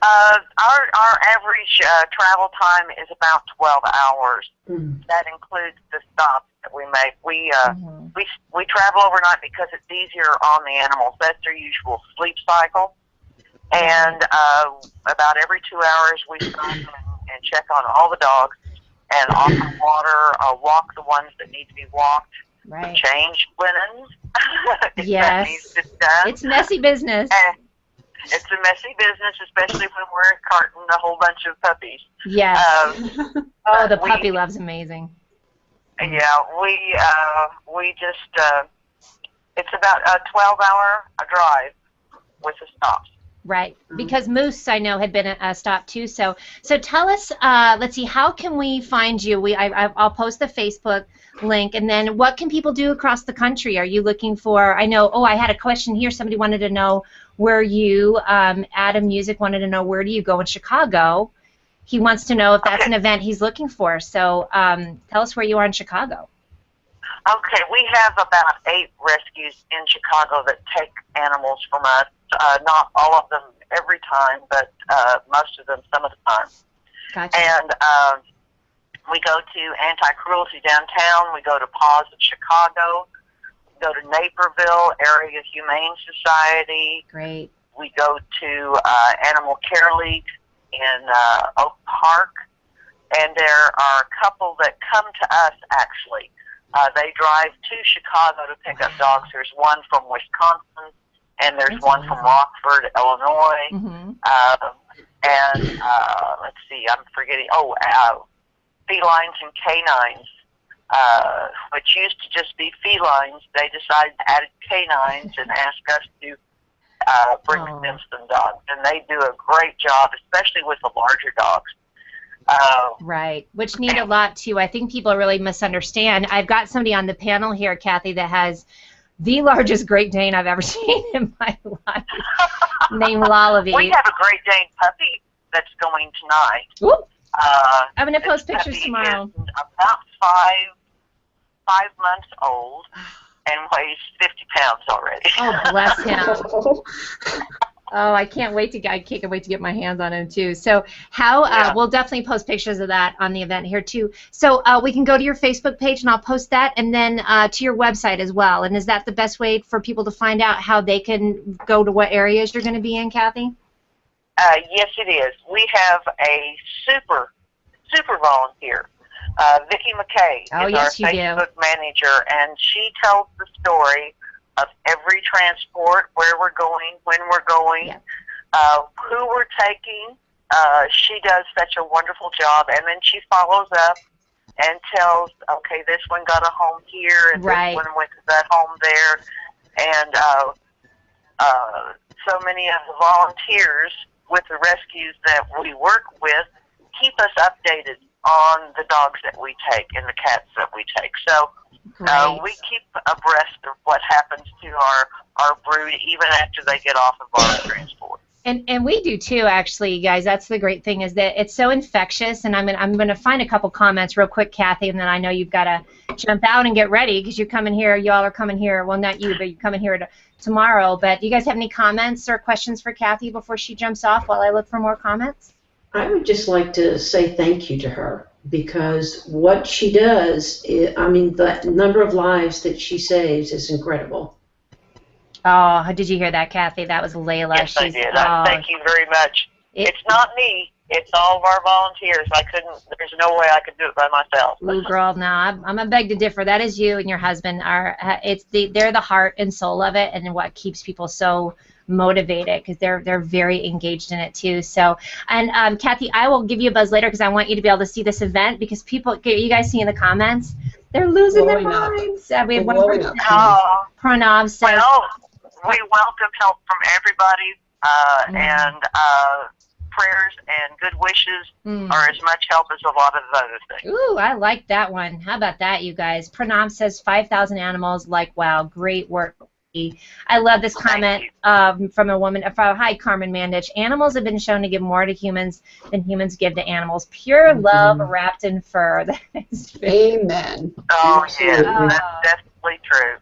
F: Our average travel time is about 12 hours. That includes the stops that we make. We travel overnight because it's easier on the animals. That's their usual sleep cycle. And about every 2 hours we stop and check on all the dogs and offer water, walk the ones that need to be walked, change linens.
A: Yes, it's messy business.
F: It's a messy business, especially when we're carting a whole bunch of puppies.
A: Yes. Oh, the puppy love's amazing.
F: Yeah, we just it's about a 12-hour drive with the stops.
A: Right, because Moose, I know, had been a stop too. So tell us, let's see, how can we find you? I'll post the Facebook link, and then what can people do across the country? Are you looking for? I know. Oh, I had a question here. Somebody wanted to know where you, Adam Music wanted to know where do you go in Chicago. He wants to know if that's an event he's looking for. So tell us where you are in Chicago.
F: Okay, we have about 8 rescues in Chicago that take animals from us. Not all of them every time, but most of them some of the time.
A: Gotcha.
F: And we go to Anti-Cruelty downtown. We go to Paws of Chicago. We go to Naperville Area Humane Society.
A: Great.
F: We go to Animal Care League in Oak Park. And there are a couple that come to us, actually. They drive to Chicago to pick up dogs. There's one from Wisconsin, and there's one from Rockford, Illinois. And let's see, I'm forgetting. Felines and canines, which used to just be felines. They decided to add canines and ask us to bring them some dogs. And they do a great job, especially with the larger dogs.
A: Right, which need a lot too. I think people really misunderstand. I've got somebody on the panel here, Kathy, that has the largest Great Dane I've ever seen in my life, named Lullaby.
F: We have a Great Dane puppy that's going tonight.
A: Ooh. I'm going to post pictures tomorrow.
F: Is about five months old and weighs 50 pounds already.
A: Oh, bless him. Oh, I can't wait to get my hands on him too. So how we'll definitely post pictures of that on the event here too. So we can go to your Facebook page and I'll post that, and then to your website as well. And is that the best way for people to find out how they can go to what areas you're going to be in, Kathy?
F: Yes, it is. We have a super volunteer. Vicki McKay is our Facebook manager, and she tells the story of every transport, where we're going, when we're going, who we're taking. She does such a wonderful job, and then she follows up and tells, okay, this one got a home here, and this one went to that home there, and so many of the volunteers with the rescues that we work with keep us updated on the dogs that we take and the cats that we take. So we keep abreast of what happens to our brood even after they get off of our transport.
A: And we do too, actually, guys. That's the great thing, is that it's so infectious. And I'm gonna find a couple comments real quick, Kathy, and then I know you've got to jump out and get ready because you're coming here. Y'all are coming here. Well, not you, but you're coming here tomorrow. But do you guys have any comments or questions for Kathy before she jumps off while I look for more comments?
D: I would just like to say thank you to her, because what she does, I mean, the number of lives that she saves is incredible.
A: Oh, did you hear that, Kathy? That was Layla.
F: Yes, I did. Thank you very much. It's not me. It's all of our volunteers. There's no way I could do it by myself.
A: Ooh, girl, no, I'm gonna beg to differ. That is you and your husband they're the heart and soul of it, and what keeps people so motivated, because they're very engaged in it too. So, and Kathy, I will give you a buzz later because I want you to be able to see this event, because people, you guys see in the comments, they're losing their minds. We have one person. Pranav says,
F: well, we welcome help from everybody, and prayers and good wishes are as much help as a lot of other things.
A: Ooh, I like that one. How about that, you guys? Pranav says 5,000 animals. Like, wow, great work. I love this comment from a woman. Hi, Carmen Mandich. Animals have been shown to give more to humans than humans give to animals. Pure love wrapped in fur.
E: Amen.
F: Oh, yeah, that's definitely true.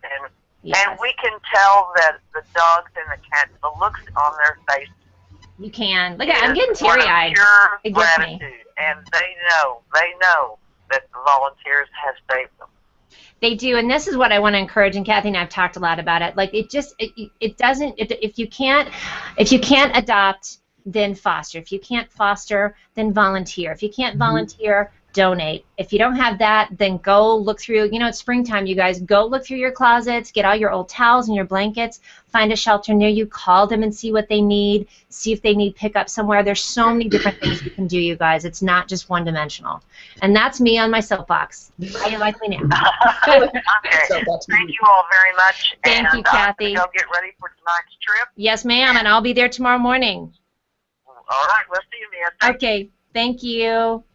F: And we can tell that the dogs and the cats, the looks on their face.
A: You can. Look at, I'm getting teary-eyed.
F: Pure gratitude, and they know that the volunteers have saved them.
A: They do, and this is what I want to encourage. And Kathy and I've talked a lot about it. Like, it doesn't. If you can't adopt, then foster. If you can't foster, then volunteer. If you can't volunteer, donate. If you don't have that, then go look through, it's springtime, you guys, go look through your closets, get all your old towels and your blankets, find a shelter near you, call them and see what they need, see if they need pickup somewhere. There's so many different things you can do, you guys. It's not just one-dimensional. And that's me on my soapbox. How do you like me now?
F: Okay. Thank you all very much.
A: Thank you, Kathy.
F: Go get ready for tonight's trip.
A: Yes, ma'am, and I'll be there tomorrow morning.
F: All right, we'll see you, man.
A: Okay, thank you.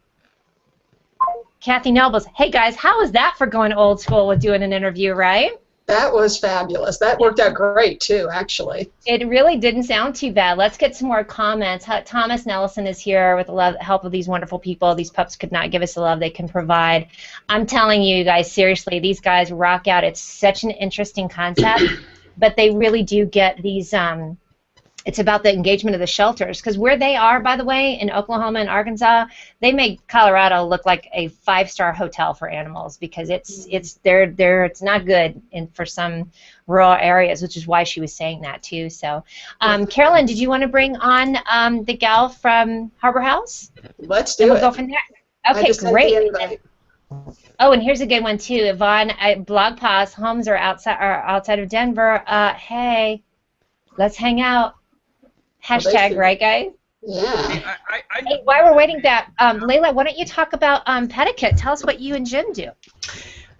A: Kathy Nobles. Hey, guys, how was that for going old school with doing an interview, right?
E: That was fabulous. That worked out great, too, actually.
A: It really didn't sound too bad. Let's get some more comments. Thomas Nelson is here with the help of these wonderful people. These pups could not give us the love they can provide. I'm telling you guys, seriously, these guys rock out. It's such an interesting concept, but they really do get these... It's about the engagement of the shelters, because where they are, by the way, in Oklahoma and Arkansas, they make Colorado look like a 5-star hotel for animals, because it's not good for some rural areas, which is why she was saying that too. So, Carolyn, did you want to bring on the gal from Harbor House?
E: Let's do it.
A: We'll go from there. Okay, great. Oh, and here's a good one too, Yvonne. Blog Post homes are outside of Denver. Hey, let's hang out. Hashtag, right, guys?
E: Yeah.
A: Hey, while we're waiting, Layla, why don't you talk about Pedicate? Tell us what you and Jim do.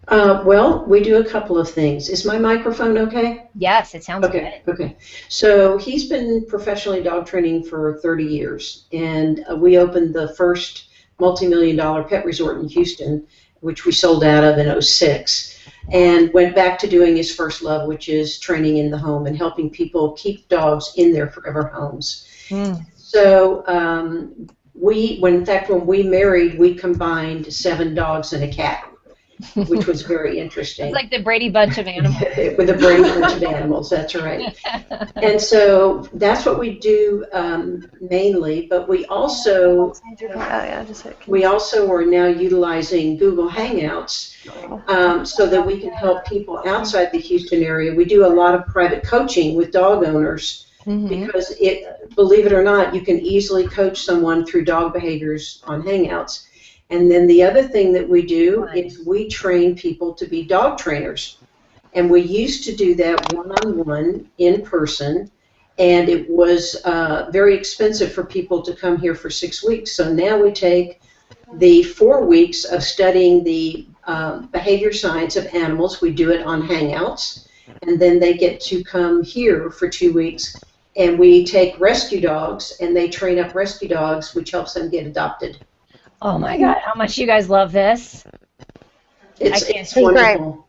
D: Well, we do a couple of things. Is my microphone okay?
A: Yes, it sounds good.
D: Okay. So he's been professionally dog training for 30 years, and we opened the first multi-million-dollar pet resort in Houston, which we sold out of in '06. And went back to doing his first love, which is training in the home and helping people keep dogs in their forever homes. So when we married, we combined 7 dogs and a cat. which was very interesting.
A: It's like the Brady Bunch of animals.
D: With a Brady Bunch of animals, that's right. And so that's what we do mainly, but we also are now utilizing Google Hangouts so that we can help people outside the Houston area. We do a lot of private coaching with dog owners. Because believe it or not, you can easily coach someone through dog behaviors on Hangouts. And then the other thing that we do is we train people to be dog trainers. And we used to do that one-on-one in person, and it was very expensive for people to come here for 6 weeks. So now we take the 4 weeks of studying the behavior science of animals. We do it on Hangouts, and then they get to come here for 2 weeks. And we take rescue dogs, and they train up rescue dogs, which helps them get adopted.
A: Oh my God! How much you guys love this?
D: It's wonderful.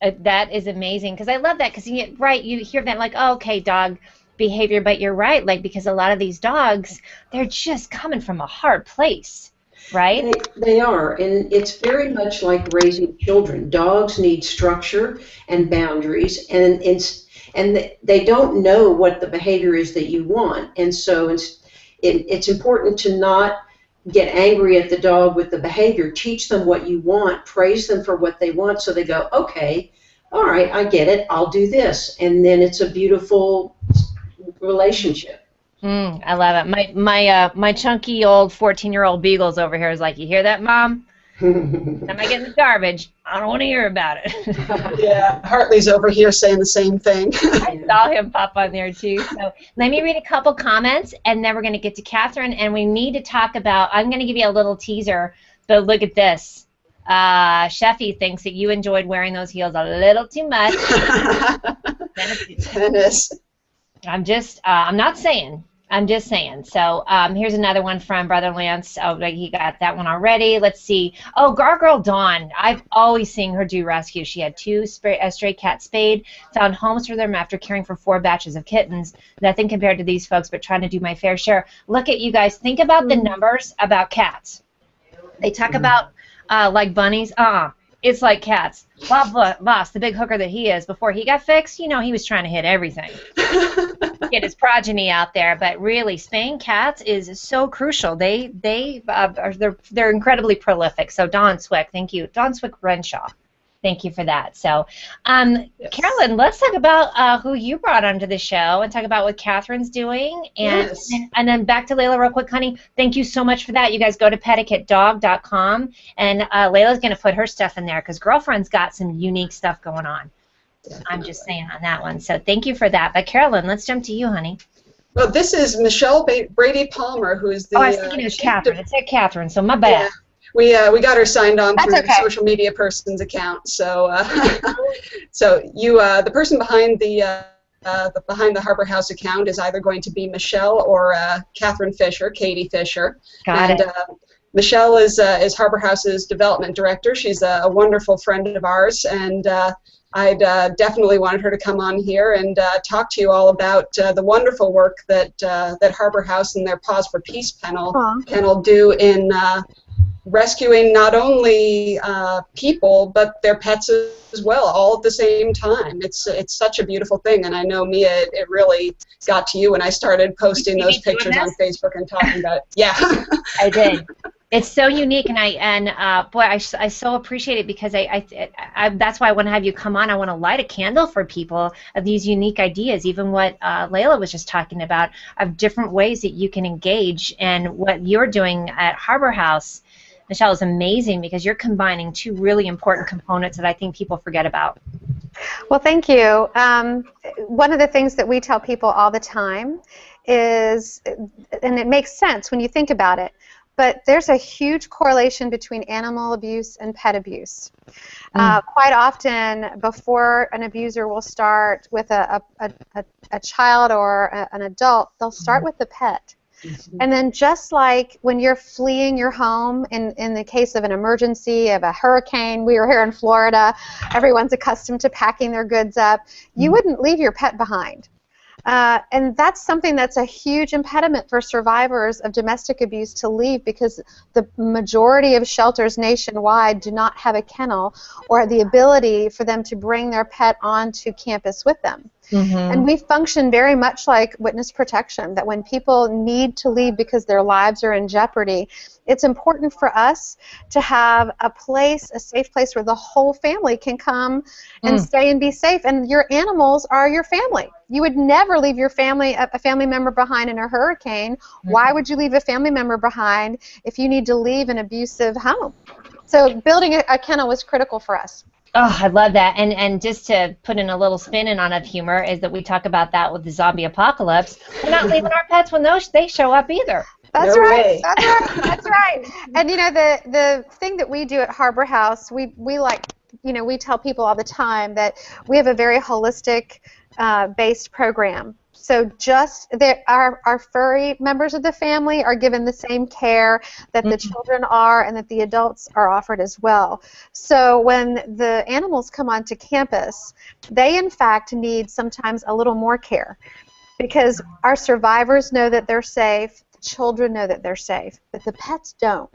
A: That is amazing, because I love that, because you hear that like, oh, okay, dog behavior, but you're right, like, because a lot of these dogs, they're just coming from a hard place, right?
D: They are, and it's very much like raising children. Dogs need structure and boundaries, and they don't know what the behavior is that you want, and so it's important to not get angry at the dog with the behavior. Teach them what you want, praise them for what they want, so they go, okay, all right, I get it, I'll do this, and then it's a beautiful relationship.
A: I love it. My chunky old 14-year-old beagle's over here is like, you hear that, Mom? Am I getting the garbage? I don't want to hear about it.
E: Yeah, Hartley's over here saying the same thing.
A: I saw him pop on there too. So let me read a couple comments, and then we're going to get to Catherine, and we need to talk about, I'm going to give you a little teaser, but look at this. Sheffy thinks that you enjoyed wearing those heels a little too much.
E: Dennis.
A: I'm not saying. I'm just saying. So here's another one from Brother Lance. Oh, he got that one already. Let's see. Oh, Gargoyle Dawn. I've always seen her do rescue. She had two stray cats spayed, found homes for them after caring for 4 batches of kittens. Nothing compared to these folks, but trying to do my fair share. Look at you guys. Think about the numbers about cats. They talk about like bunnies. It's like cats. Voss, the big hooker that he is, before he got fixed, he was trying to hit everything. Get his progeny out there, but really, spaying cats is so crucial. They're incredibly prolific. So Dawn Swick, thank you. Dawn Swick Renshaw, thank you for that. So,
E: Yes.
A: Carolyn, let's talk about who you brought onto the show and talk about what Catherine's doing. And,
E: Yes.
A: and then back to Layla real quick, honey. Thank you so much for that. You guys go to petitcatdog.com, and Layla's going to put her stuff in there because Girlfriend's got some unique stuff going on. I'm just saying on that one. So thank you for that. But Carolyn, let's jump to you, honey.
E: Well, this is Michelle Brady Palmer, who is the.
A: I was thinking it was Catherine. It said Catherine, so my bad.
E: Yeah. We got her signed on through
A: okay.
E: the social media person's account. So, the person behind the Harbor House account is either going to be Michelle or Catherine Fisher, Katie Fisher.
A: Got it.
E: Michelle is Harbor House's development director. She's a wonderful friend of ours, and I'd definitely wanted her to come on here and talk to you all about the wonderful work that Harbor House and their Paws for Peace panel do in rescuing not only people but their pets as well, all at the same time. It's such a beautiful thing, and I know, Mia, it really got to you when I started posting those pictures on Facebook and talking about it. Yeah.
A: I did. It's so unique, and boy, I so appreciate it, because I that's why I want to have you come on. I want to light a candle for people of these unique ideas, even what Layla was just talking about, of different ways that you can engage. And what you're doing at Harbor House, Michelle, is amazing, because you're combining 2 really important components that I think people forget about.
G: Well, thank you. One of the things that we tell people all the time is, and it makes sense when you think about it, but there's a huge correlation between animal abuse and pet abuse. Quite often, before an abuser will start with a child or an adult, they'll start with the pet. And then, just like when you're fleeing your home, in the case of an emergency, of a hurricane, we were here in Florida, everyone's accustomed to packing their goods up, you wouldn't leave your pet behind. And that's something that's a huge impediment for survivors of domestic abuse to leave, because the majority of shelters nationwide do not have a kennel or the ability for them to bring their pet onto campus with them. And we function very much like witness protection, that when people need to leave because their lives are in jeopardy, it's important for us to have a place, a safe place where the whole family can come and stay and be safe. And your animals are your family. You would never leave your family, a family member behind in a hurricane. Why would you leave a family member behind if you need to leave an abusive home? So building a kennel was critical for us.
A: Oh, I love that. And just to put in a little spin in on of humor is that we talk about that with the zombie apocalypse. We're not leaving our pets when they show up either.
G: That's right. That's right. That's right. And you know, the thing that we do at Harbor House, we like, you know, we tell people all the time that we have a very holistic based program. So just our furry members of the family are given the same care that the children are, and that the adults are offered as well. So when the animals come onto campus, they in fact need sometimes a little more care, because our survivors know that they're safe, the children know that they're safe, but the pets don't.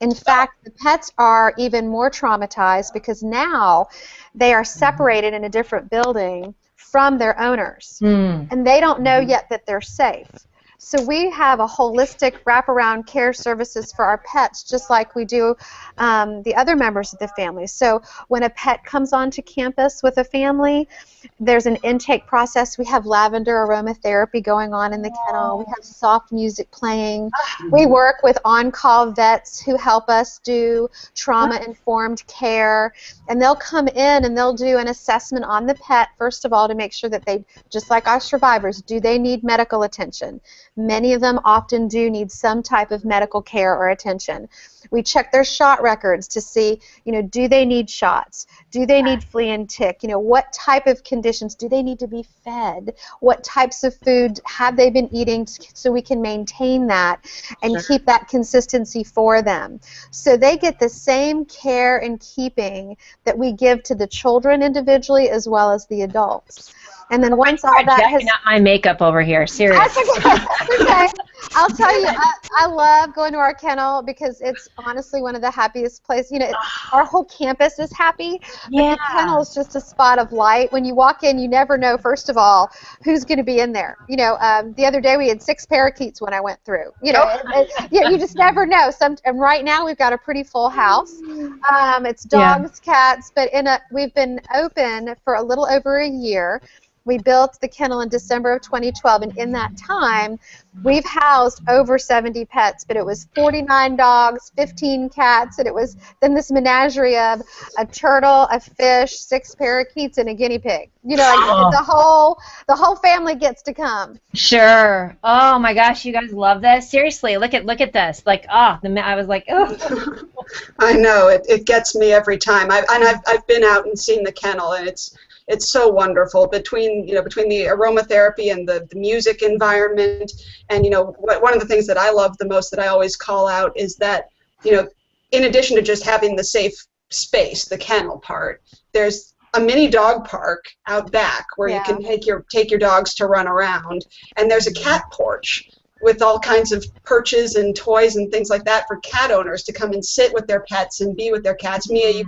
G: In fact, the pets are even more traumatized because now they are separated in a different building from their owners, and they don't know yet that they're safe. So we have a holistic wraparound care services for our pets, just like we do the other members of the family. So when a pet comes onto campus with a family, there's an intake process. We have lavender aromatherapy going on in the kennel. We have soft music playing. We work with on-call vets who help us do trauma-informed care. And they'll come in and they'll do an assessment on the pet, first of all, to make sure that they, just like our survivors, do they need medical attention? Many of them often do need some type of medical care or attention. We check their shot records to see, you know, do they need shots? Do they need flea and tick? You know, what type of conditions do they need to be fed? What types of food have they been eating, so we can maintain that and keep that consistency for them. So they get the same care and keeping that we give to the children individually as well as the adults. And then once all that has...
A: Not my makeup over here, seriously.
G: That's okay. That's okay. I'll tell you, I love going to our kennel because it's honestly one of the happiest places. You know, our whole campus is happy, but the kennel is just a spot of light. When you walk in, you never know, first of all, who's going to be in there. You know, the other day we had 6 parakeets when I went through. You know, you just never know. And right now we've got a pretty full house. It's dogs, cats, but we've been open for a little over a year. We built the kennel in December of 2012, and in that time, we've housed over 70 pets, but it was 49 dogs, 15 cats, and it was then this menagerie of a turtle, a fish, 6 parakeets, and a guinea pig. You know, like the whole family gets to come.
A: Sure. Oh my gosh, you guys love this. Seriously, look at this. Like, I was like, oh.
E: I know it gets me every time. I've been out and seen the kennel, and it's so wonderful between the aromatherapy and the music environment. And one of the things that I love the most, that I always call out, is that in addition to just having the safe space, the kennel part, there's a mini dog park out back where you can take your dogs to run around, and there's a cat porch with all kinds of perches and toys and things like that for cat owners to come and sit with their pets and be with their cats. Mia, you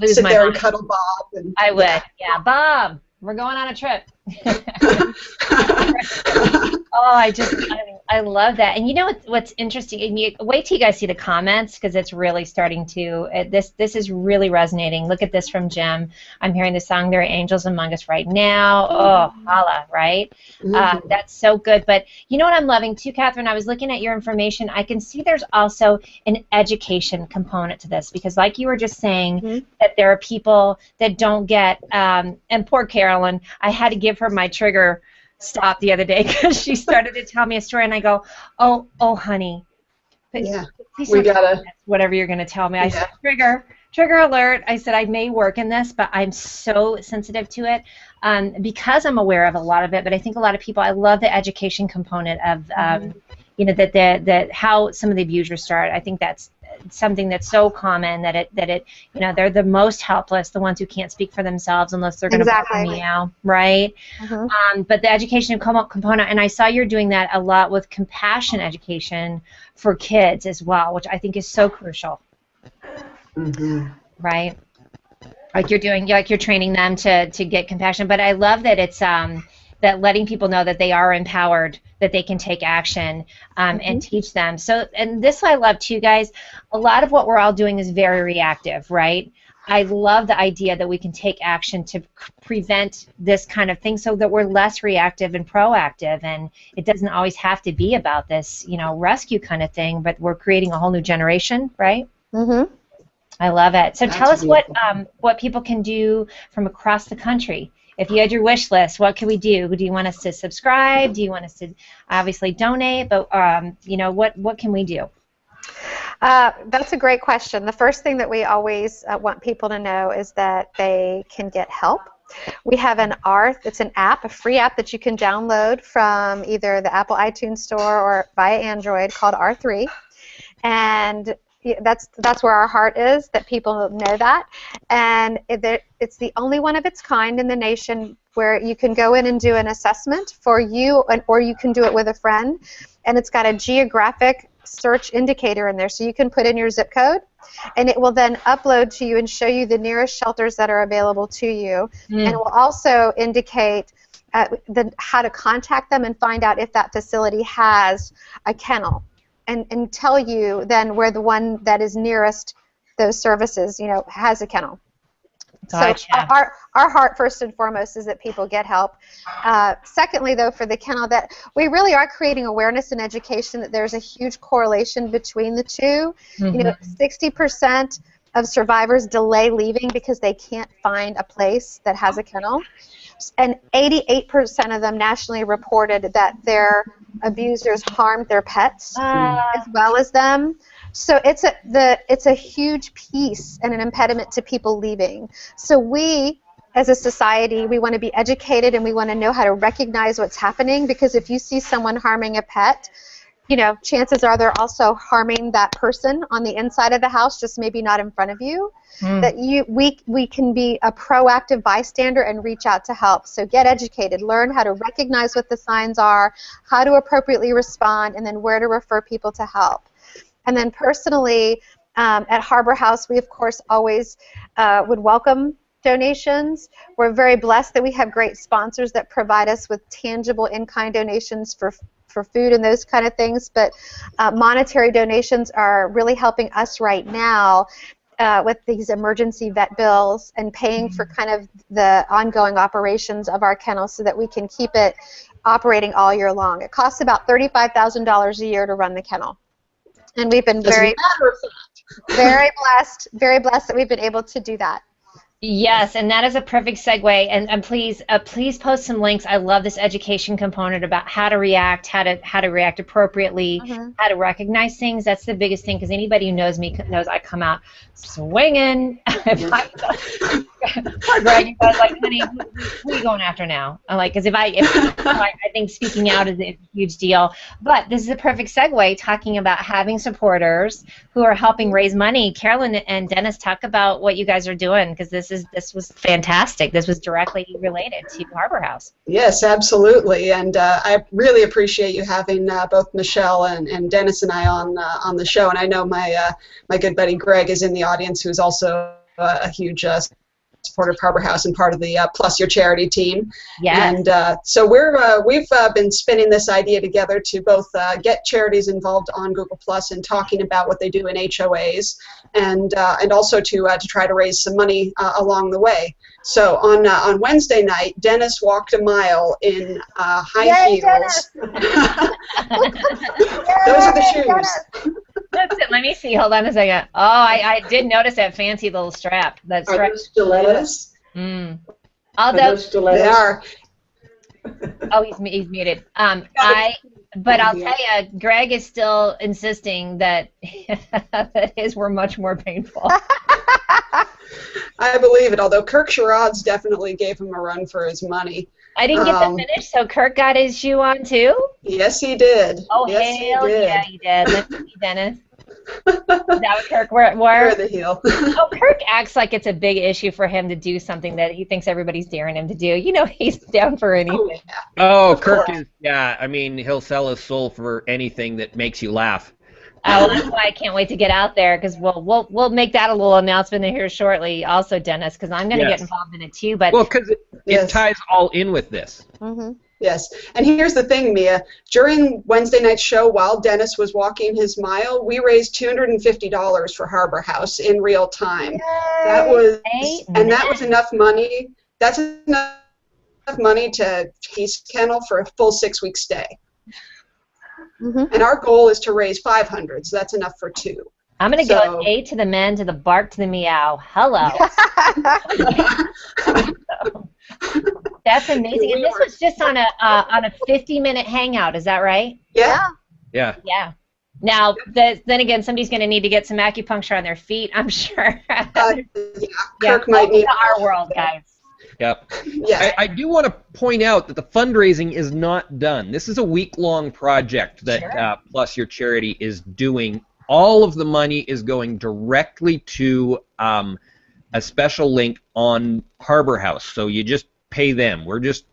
E: sit there and cuddle Bob. And,
A: I would. Yeah, Bob, we're going on a trip. I love that. And you know what's interesting? And wait till you guys see the comments, because it's really starting to, this is really resonating. Look at this from Jim. I'm hearing the song, "There Are Angels Among Us" right now. Oh, holla, right? That's so good. But you know what I'm loving too, Catherine? I was looking at your information. I can see there's also an education component to this, because like you were just saying, that there are people that don't get, and poor Carolyn, I had to give her my trigger stop the other day because she started to tell me a story, and I go, oh honey,
E: we gotta,
A: whatever you're going to tell me. I said, trigger alert. I said, I may work in this, but I'm so sensitive to it because I'm aware of a lot of it. But I think a lot of people, I love the education component of that how some of the abusers start. I think that's something that's so common that it you know, they're the most helpless, the ones who can't speak for themselves unless they're going to bark and meow, right? But the education component, and I saw you're doing that a lot with compassion education for kids as well, which I think is so crucial. Right? Like you're training them to get compassion. But I love that it's that letting people know that they are empowered, that they can take action, and teach them. So, and this I love too, guys. A lot of what we're all doing is very reactive, right? I love the idea that we can take action to prevent this kind of thing so that we're less reactive and proactive, and it doesn't always have to be about this, you know, rescue kind of thing, but we're creating a whole new generation, right? I love it. So tell us what people can do from across the country. If you had your wish list, what can we do? Do you want us to subscribe? Do you want us to obviously donate? But you know, what can we do?
G: That's a great question. The first thing that we always want people to know is that they can get help. We have it's an app, a free app that you can download from either the Apple iTunes Store or via Android called R3. And that's where our heart is, that people know that. And it's the only one of its kind in the nation where you can go in and do an assessment for you, or you can do it with a friend. And it's got a geographic search indicator in there, so you can put in your zip code, and it will then upload to you and show you the nearest shelters that are available to you. And it will also indicate how to contact them and find out if that facility has a kennel. And tell you then where the one that is nearest those services, you know, has a kennel. Gotcha. So our heart, first and foremost, is that people get help. Secondly, though, for the kennel, that we really are creating awareness and education that there's a huge correlation between the two. You know, 60% of survivors delay leaving because they can't find a place that has a kennel. And 88% of them nationally reported that their abusers harmed their pets as well as them. So it's a huge piece and an impediment to people leaving. So we, as a society, we want to be educated, and we want to know how to recognize what's happening, because if you see someone harming a pet, you know, chances are they're also harming that person on the inside of the house, just maybe not in front of you. That we can be a proactive bystander and reach out to help. So get educated, learn how to recognize what the signs are, how to appropriately respond, and then where to refer people to help. And then personally, at Harbor House, we of course always would welcome donations. We're very blessed that we have great sponsors that provide us with tangible in-kind donations for food and those kind of things, but monetary donations are really helping us right now with these emergency vet bills and paying for kind of the ongoing operations of our kennel so that we can keep it operating all year long. It costs about $35,000 a year to run the kennel, and we've been very blessed that we've been able to do that.
A: Yes, and that is a perfect segue. And please post some links. I love this education component about how to react, how to react appropriately, how to recognize things. That's the biggest thing, because anybody who knows me knows I come out swinging. Greg, you guys like, honey, who are you going after now? I'm like, because I think speaking out is a huge deal. But this is a perfect segue, talking about having supporters who are helping raise money. Carolyn and Dennis, talk about what you guys are doing, because this was fantastic. This was directly related to Harbor House.
E: Yes, absolutely, and I really appreciate you having both Michelle and Dennis and I on the show. And I know my good buddy Greg is in the audience, who's also a huge supporter of Harbor House and part of the Plus Your Charity team. Yes. And so we've been spinning this idea together to both get charities involved on Google Plus and talking about what they do in HOAs, and also to try to raise some money along the way. So on Wednesday night, Dennis walked a mile in high heels. Those are the shoes.
A: That's it. Let me see. Hold on a second. Oh, I did notice that fancy little strap. That strap.
D: Are those stilettos?
A: Although
E: they are.
A: Oh, he's muted. But I'll tell you, Greg is still insisting that that his were much more painful.
E: I believe it, although Kirk Sherrod's definitely gave him a run for his money.
A: I didn't get the finish, so Kirk got his shoe on too?
E: Yes, he did.
A: Oh,
E: yes,
A: hell yeah, he did. Let's see, Dennis. That was Kirk. Where
E: You're the heel.
A: Oh, Kirk acts like it's a big issue for him to do something that he thinks everybody's daring him to do. You know, he's down for anything.
B: Oh, Kirk is, yeah, I mean, he'll sell his soul for anything that makes you laugh.
A: Oh, that's why I can't wait to get out there, because we'll make that a little announcement here shortly also, Dennis, because I'm going to get involved in it too. But
B: well, because it ties all in with this.
G: Mm-hmm.
E: Yes, and here's the thing, Mia. During Wednesday night's show, while Dennis was walking his mile, we raised $250 for Harbor House in real time.
A: Yay.
E: That was enough money. That's enough money to Peace Kennel for a full 6-week stay.
G: Mm-hmm.
E: And our goal is to raise 500, so that's enough for 2.
A: I'm going to go A to the men, to the bark, to the meow. Hello. That's amazing. And this was just on a 50-minute hangout. Is that right?
E: Yeah.
B: Yeah.
A: Yeah. Now, then again, somebody's going to need to get some acupuncture on their feet, I'm sure.
E: Kirk might need
A: our world, guys.
B: Yep.
E: Yes.
B: I do want to point out that the fundraising is not done. This is a week-long project that Plus Your Charity is doing. All of the money is going directly to a special link on Harbor House. So you just pay them. We're just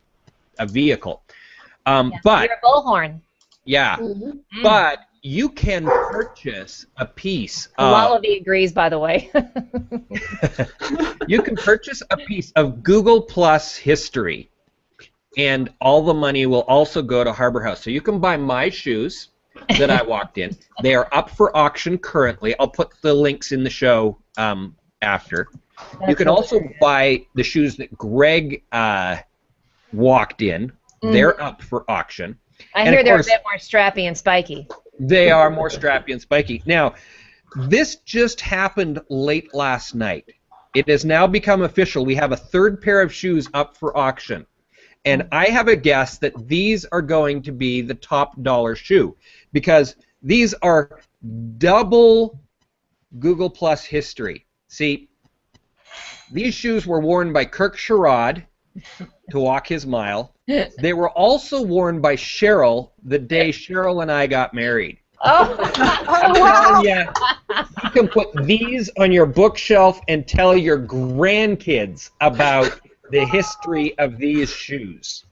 B: a vehicle. But
A: you're a bullhorn.
B: Yeah.
E: Mm-hmm.
B: But you can purchase a piece of...
A: Wallaby agrees, by the way.
B: You can purchase a piece of Google Plus history, and all the money will also go to Harbor House. So you can buy my shoes that I walked in. They are up for auction currently. I'll put the links in the show after. You can also buy the shoes that Greg walked in. They're up for auction.
A: I hear they're a bit more strappy and spiky.
B: They are more strappy and spiky. Now, this just happened late last night. It has now become official. We have a third pair of shoes up for auction. And I have a guess that these are going to be the top dollar shoe, because these are double Google Plus history. See, these shoes were worn by Kirk Sherrod to walk his mile. They were also worn by Cheryl the day Cheryl and I got married.
A: Oh,
B: I'm telling you can put these on your bookshelf and tell your grandkids about the history of these shoes.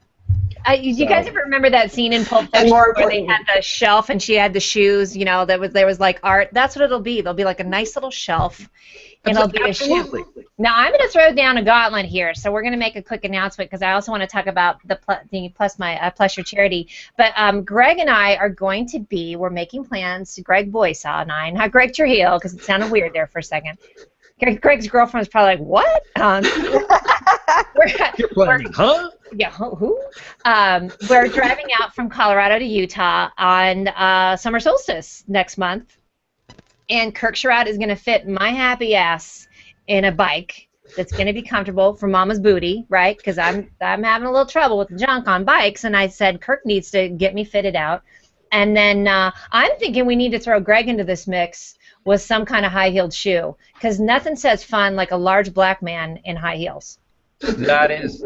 A: You guys ever remember that scene in Pulp Fiction where they had the shelf and she had the shoes? You know, there was like art. That's what it'll be. There'll be like a nice little shelf, and it'll be a shoe. Now I'm going to throw down a gauntlet here, so we're going to make a quick announcement because I also want to talk about the Plus Your Charity. But Greg and I are going to be. We're making plans. Greg Boysaw and I, not Greg Trujillo, because it sounded weird there for a second. Greg's girlfriend's probably like, what?
B: You're planning, huh?
A: Yeah, who? We're driving out from Colorado to Utah on summer solstice next month, and Kirk Sherrod is going to fit my happy ass in a bike that's going to be comfortable for Mama's booty, right? Because I'm having a little trouble with the junk on bikes, and I said Kirk needs to get me fitted out. And then I'm thinking we need to throw Greg into this mix with some kind of high-heeled shoe, because nothing says fun like a large black man in high heels.
B: That is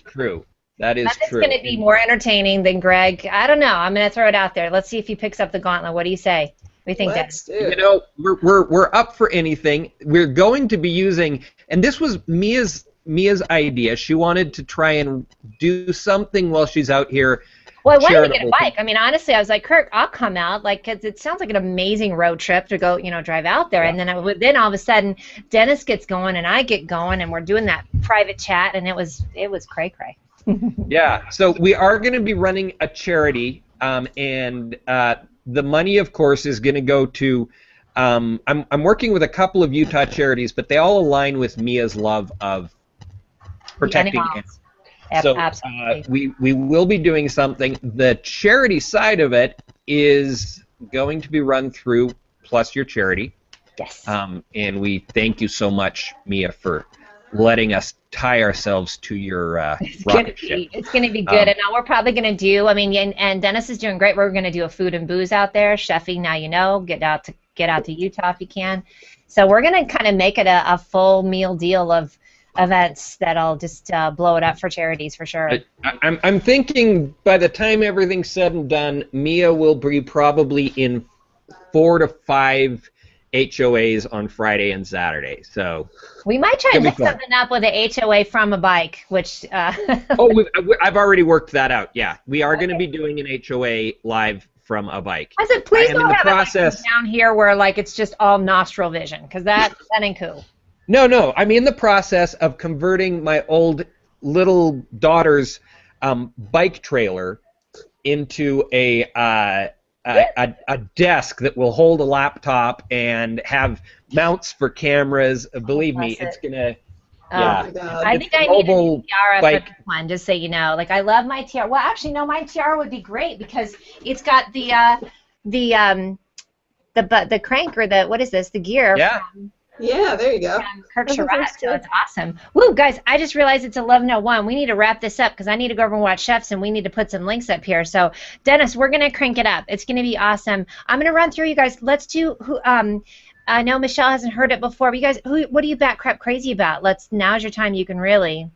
B: true. That is true.
A: That's going to be more entertaining than Greg. I don't know. I'm going to throw it out there. Let's see if he picks up the gauntlet. What do you say? What do you think, Dennis?
B: You know, we're up for anything. We're going to be using, and this was Mia's idea. She wanted to try and do something while she's out here.
A: Well, I wanted to get a bike. I mean, honestly, I was like, Kirk, I'll come out, like, 'cause it sounds like an amazing road trip to go, drive out there. Yeah. And then all of a sudden, Dennis gets going and I get going, and we're doing that private chat, and it was cray cray.
B: Yeah. So we are going to be running a charity, and the money, of course, is going to go to. I'm working with a couple of Utah charities, but they all align with Mia's love of protecting animals. So we will be doing something. The charity side of it is going to be run through Plus Your Charity.
A: Yes.
B: And we thank you so much, Mia, for letting us tie ourselves to your rocket ship.
A: It's going to be good. And now we're probably going to do, and Dennis is doing great. We're going to do a food and booze out there. Chefing, now you know. Get out to Utah if you can. So we're going to kind of make it a full meal deal of events that'll just blow it up for charities for sure. I'm
B: thinking by the time everything's said and done, Mia will be probably in 4 to 5 HOAs on Friday and Saturday. So
A: we might try to
B: It'll be
A: hook
B: fun.
A: something up with a HOA from a bike, which
B: I've already worked that out. Yeah, we are going to be doing an HOA live from a bike.
A: I said, please
B: I am
A: don't
B: in the
A: have
B: process.
A: it down here where like it's just all nostril vision, because that ain't cool.
B: No, I'm in the process of converting my old little daughter's bike trailer into a desk that will hold a laptop and have mounts for cameras. Believe me,
A: bless
B: it's
A: it.
B: gonna.
A: Oh,
B: Yeah,
A: I
B: it's
A: think I need a
B: mobile
A: new tiara
B: bike.
A: for this one, just so you know. Like, I love my tiara. Well, actually, no, my tiara would be great because it's got the crank, or the, what is this? The gear.
B: Yeah.
E: Yeah, there you go.
A: From Kirk
G: Those are
A: Surratt,
G: so
A: so it's awesome. Woo, guys, I just realized it's 11:01. We need to wrap this up because I need to go over and watch Chefs, and we need to put some links up here. So, Dennis, we're going to crank it up. It's going to be awesome. I'm going to run through you guys. Let's do, I know Michelle hasn't heard it before, but you guys, what are you bat crap crazy about? Now's your time. You can really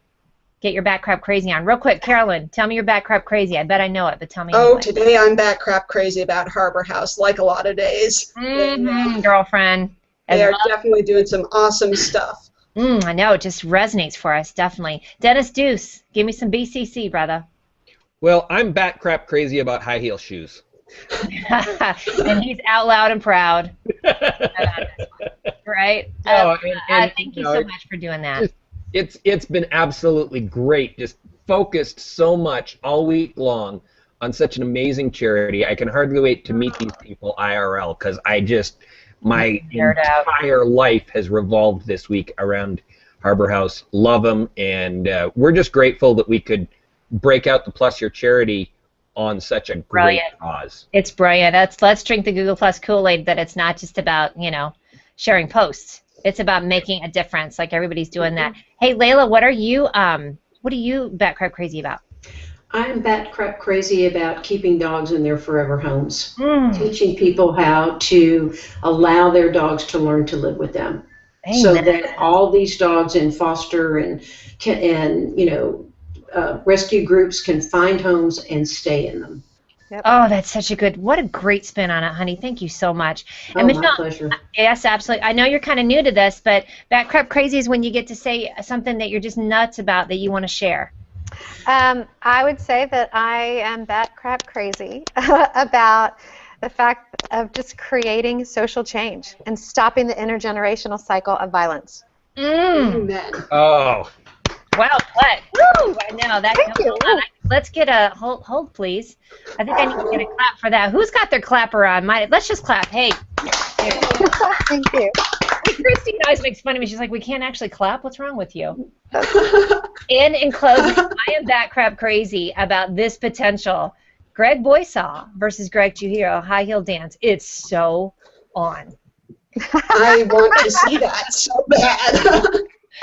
A: get your bat crap crazy on. Real quick, Carolyn, tell me your bat crap crazy. I bet I know it, but tell me
E: Oh,
A: anyway.
E: today I'm bat crap crazy about Harbor House, like a lot of days.
A: Girlfriend.
E: They are definitely doing some awesome stuff.
A: I know, it just resonates for us, definitely. Dennis Deuce, give me some BCC, brother.
B: Well, I'm bat crap crazy about high heel shoes.
A: And he's out loud and proud about this one, right? Thank you so much for doing that.
B: It's been absolutely great. Just focused so much all week long on such an amazing charity. I can hardly wait to meet these people IRL because my entire life has revolved this week around Harbor House. Love them, and we're just grateful that we could break out the Plus Your Charity on such a great cause.
A: It's brilliant. Let's drink the Google Plus Kool-Aid that it's not just about, sharing posts. It's about making a difference, like everybody's doing that. Hey, Layla, what are you bat crap crazy about?
D: I'm bat crap crazy about keeping dogs in their forever homes, teaching people how to allow their dogs to learn to live with them, so that all these dogs in foster and rescue groups can find homes and stay in them.
G: Yep.
A: Oh, that's such a what a great spin on it, honey. Thank you so much. And
D: My
A: Michelle,
D: pleasure.
A: Yes, absolutely. I know you're kind of new to this, but bat crap crazy is when you get to say something that you're just nuts about that you want to share.
G: I would say that I am bat crap crazy about the fact of just creating social change and stopping the intergenerational cycle of violence.
E: Amen.
B: Oh.
A: Well put. Woo! I know that.
G: Thank you.
A: Hold on. Let's get a hold, please. I think I need to get a clap for that. Who's got their clapper on? Let's just clap. Hey.
G: Thank you.
A: Christine always makes fun of me. She's like, we can't actually clap. What's wrong with you? And in closing, I am bat crap crazy about this potential. Greg Boysaw versus Greg Trujillo high heel dance. It's so on.
E: I want to see that so bad.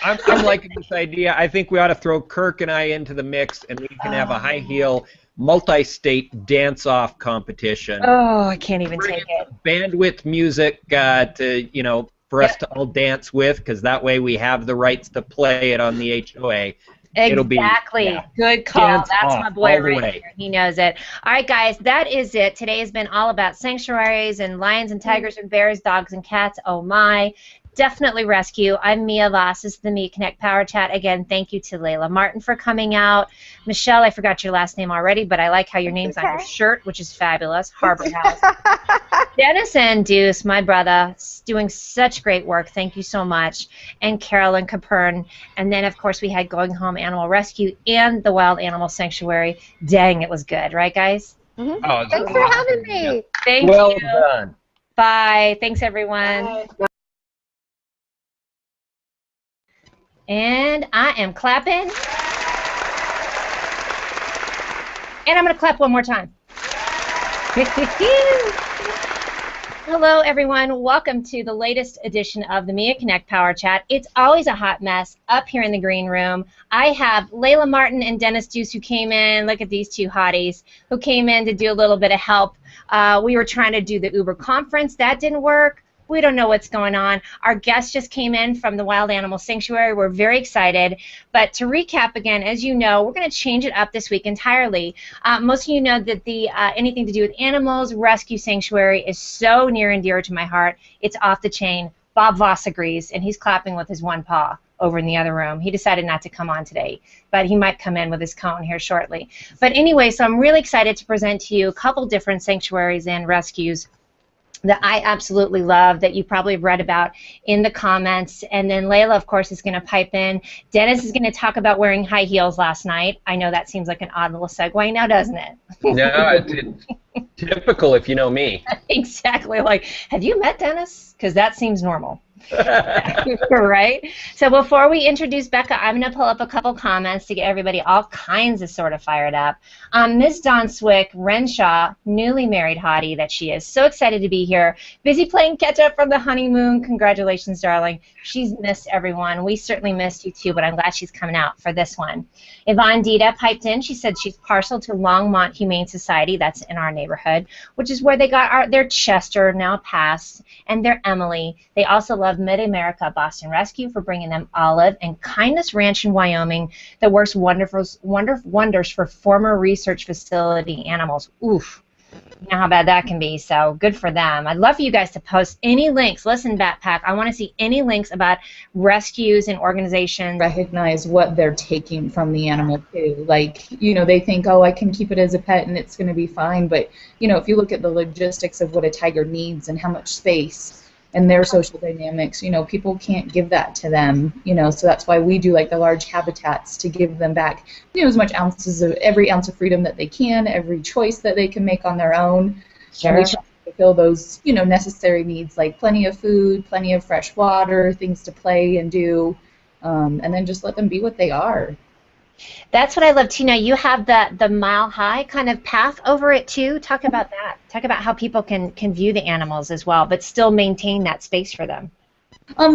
B: I'm liking this idea. I think we ought to throw Kirk and I into the mix, and we can have a high heel multi-state dance-off competition.
A: Oh, I can't even take it.
B: Bandwidth music for us to all dance with, because that way we have the rights to play it on the HOA.
A: Exactly. Good call.
B: Dance
A: That's
B: off
A: my boy
B: all the
A: right
B: way.
A: here. He knows it. All right, guys, that is it. Today has been all about sanctuaries and lions and tigers and bears, dogs and cats. Oh, my. Definitely rescue. I'm Mia Voss. This is the Mia Connect Power Chat. Again, thank you to Layla Martin for coming out. Michelle, I forgot your last name already, but I like how your name's on your shirt, which is fabulous. Harbor House. Dennis and Deuce, my brother, doing such great work. Thank you so much. And Carolyn Capern. And then, of course, we had Going Home Animal Rescue and the Wild Animal Sanctuary. Dang, it was good. Right, guys?
G: Mm-hmm.
B: Oh,
G: Thanks for having me.
A: Thank you.
B: Well done.
A: Bye. Thanks, everyone.
E: Bye.
A: And I am clapping. And I'm going to clap one more time. Hello, everyone. Welcome to the latest edition of the Mia Connect Power Chat. It's always a hot mess up here in the green room. I have Layla Martin and Dennis Deuce who came in. Look at these two hotties who came in to do a little bit of help. We were trying to do the Uber conference. That didn't work. We don't know what's going on. Our guest just came in from the Wild Animal Sanctuary. We're very excited. But to recap again, as you know, we're going to change it up this week entirely. Most of you know that the anything to do with animals, rescue sanctuary is so near and dear to my heart. It's off the chain. Bob Voss agrees, and he's clapping with his one paw over in the other room. He decided not to come on today, but he might come in with his cone here shortly. But anyway, so I'm really excited to present to you a couple different sanctuaries and rescues that I absolutely love, that you probably have read about in the comments. And then Layla, of course, is going to pipe in. Dennis is going to talk about wearing high heels last night. I know that seems like an odd little segue now, doesn't it?
H: No, it's typical if you know me.
A: Exactly. Like, have you met Dennis? Because that seems normal. Right? So before we introduce Becca, I'm going to pull up a couple comments to get everybody all kinds of sort of fired up. Ms. Dawn Swick, Renshaw, newly married hottie that she is, so excited to be here. Busy playing catch up from the honeymoon. Congratulations, darling. She's missed everyone. We certainly missed you too, but I'm glad she's coming out for this one. Yvonne Dita piped in. She said she's partial to Longmont Humane Society, that's in our neighborhood, which is where they got their Chester, now passed, and their Emily. They also love Mid-America Boston Rescue for bringing them Olive, and Kindness Ranch in Wyoming that works wonders for former research facility animals. Oof. You know how bad that can be, so good for them. I'd love for you guys to post any links. Listen, Backpack, I want to see any links about rescues and organizations.
C: Recognize what they're taking from the animal too. Like, you know, they think, oh, I can keep it as a pet and it's going to be fine. But, you know, if you look at the logistics of what a tiger needs and how much space and their social dynamics, you know, people can't give that to them, you know, so that's why we do like the large habitats to give them back, you know, as much ounces of every ounce of freedom that they can, every choice that they can make on their own.
A: Sure.
C: And we try to fulfill those, you know, necessary needs like plenty of food, plenty of fresh water, things to play and do, and then just let them be what they are.
A: That's what I love, Tina. You have the Mile High kind of path over it too. Talk about that. Talk about how people can view the animals as well, but still maintain that space for them.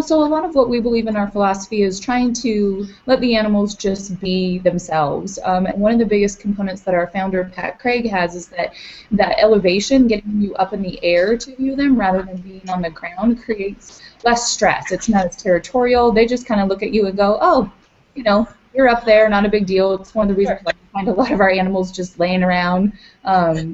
C: So a lot of what we believe in our philosophy is trying to let the animals just be themselves. And one of the biggest components that our founder, Pat Craig, has is that elevation, getting you up in the air to view them rather than being on the ground, creates less stress. It's not as territorial. They just kind of look at you and go, oh, you know, you're up there, not a big deal. It's one of the reasons why you find a lot of our animals just laying around,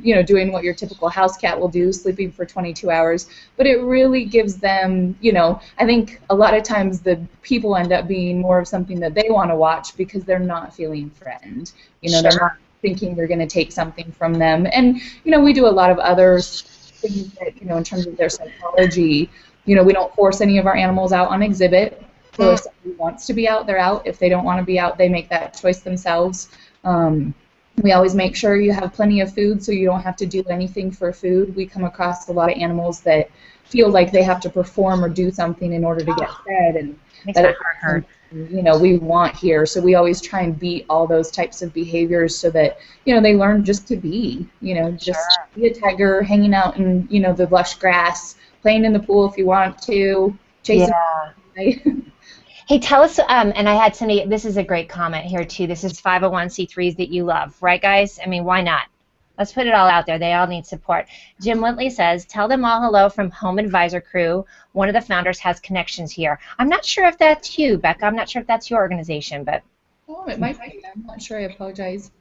C: you know, doing what your typical house cat will do, sleeping for 22 hours. But it really gives them, you know, I think a lot of times the people end up being more of something that they want to watch because they're not feeling threatened. You know, They're not thinking you're going to take something from them. And, you know, we do a lot of other things that, you know, in terms of their psychology, you know, we don't force any of our animals out on exhibit. So if somebody wants to be out, they're out. If they don't want to be out, they make that choice themselves. We always make sure you have plenty of food so you don't have to do anything for food. We come across a lot of animals that feel like they have to perform or do something in order to get fed, and that hurt. You know, we want here. So we always try and beat all those types of behaviors so that, you know, they learn just to be, you know, just be a tiger, hanging out in, you know, the lush grass, playing in the pool if you want to, chasing.
A: Hey, tell us, and I had somebody, this is a great comment here too, this is 501c3s that you love, right guys? I mean, why not? Let's put it all out there. They all need support. Jim Whitley says, tell them all hello from Home Advisor Crew. One of the founders has connections here. I'm not sure if that's you, Becca. I'm not sure if that's your organization, but...
C: Oh, it might be. I'm not sure. I apologize.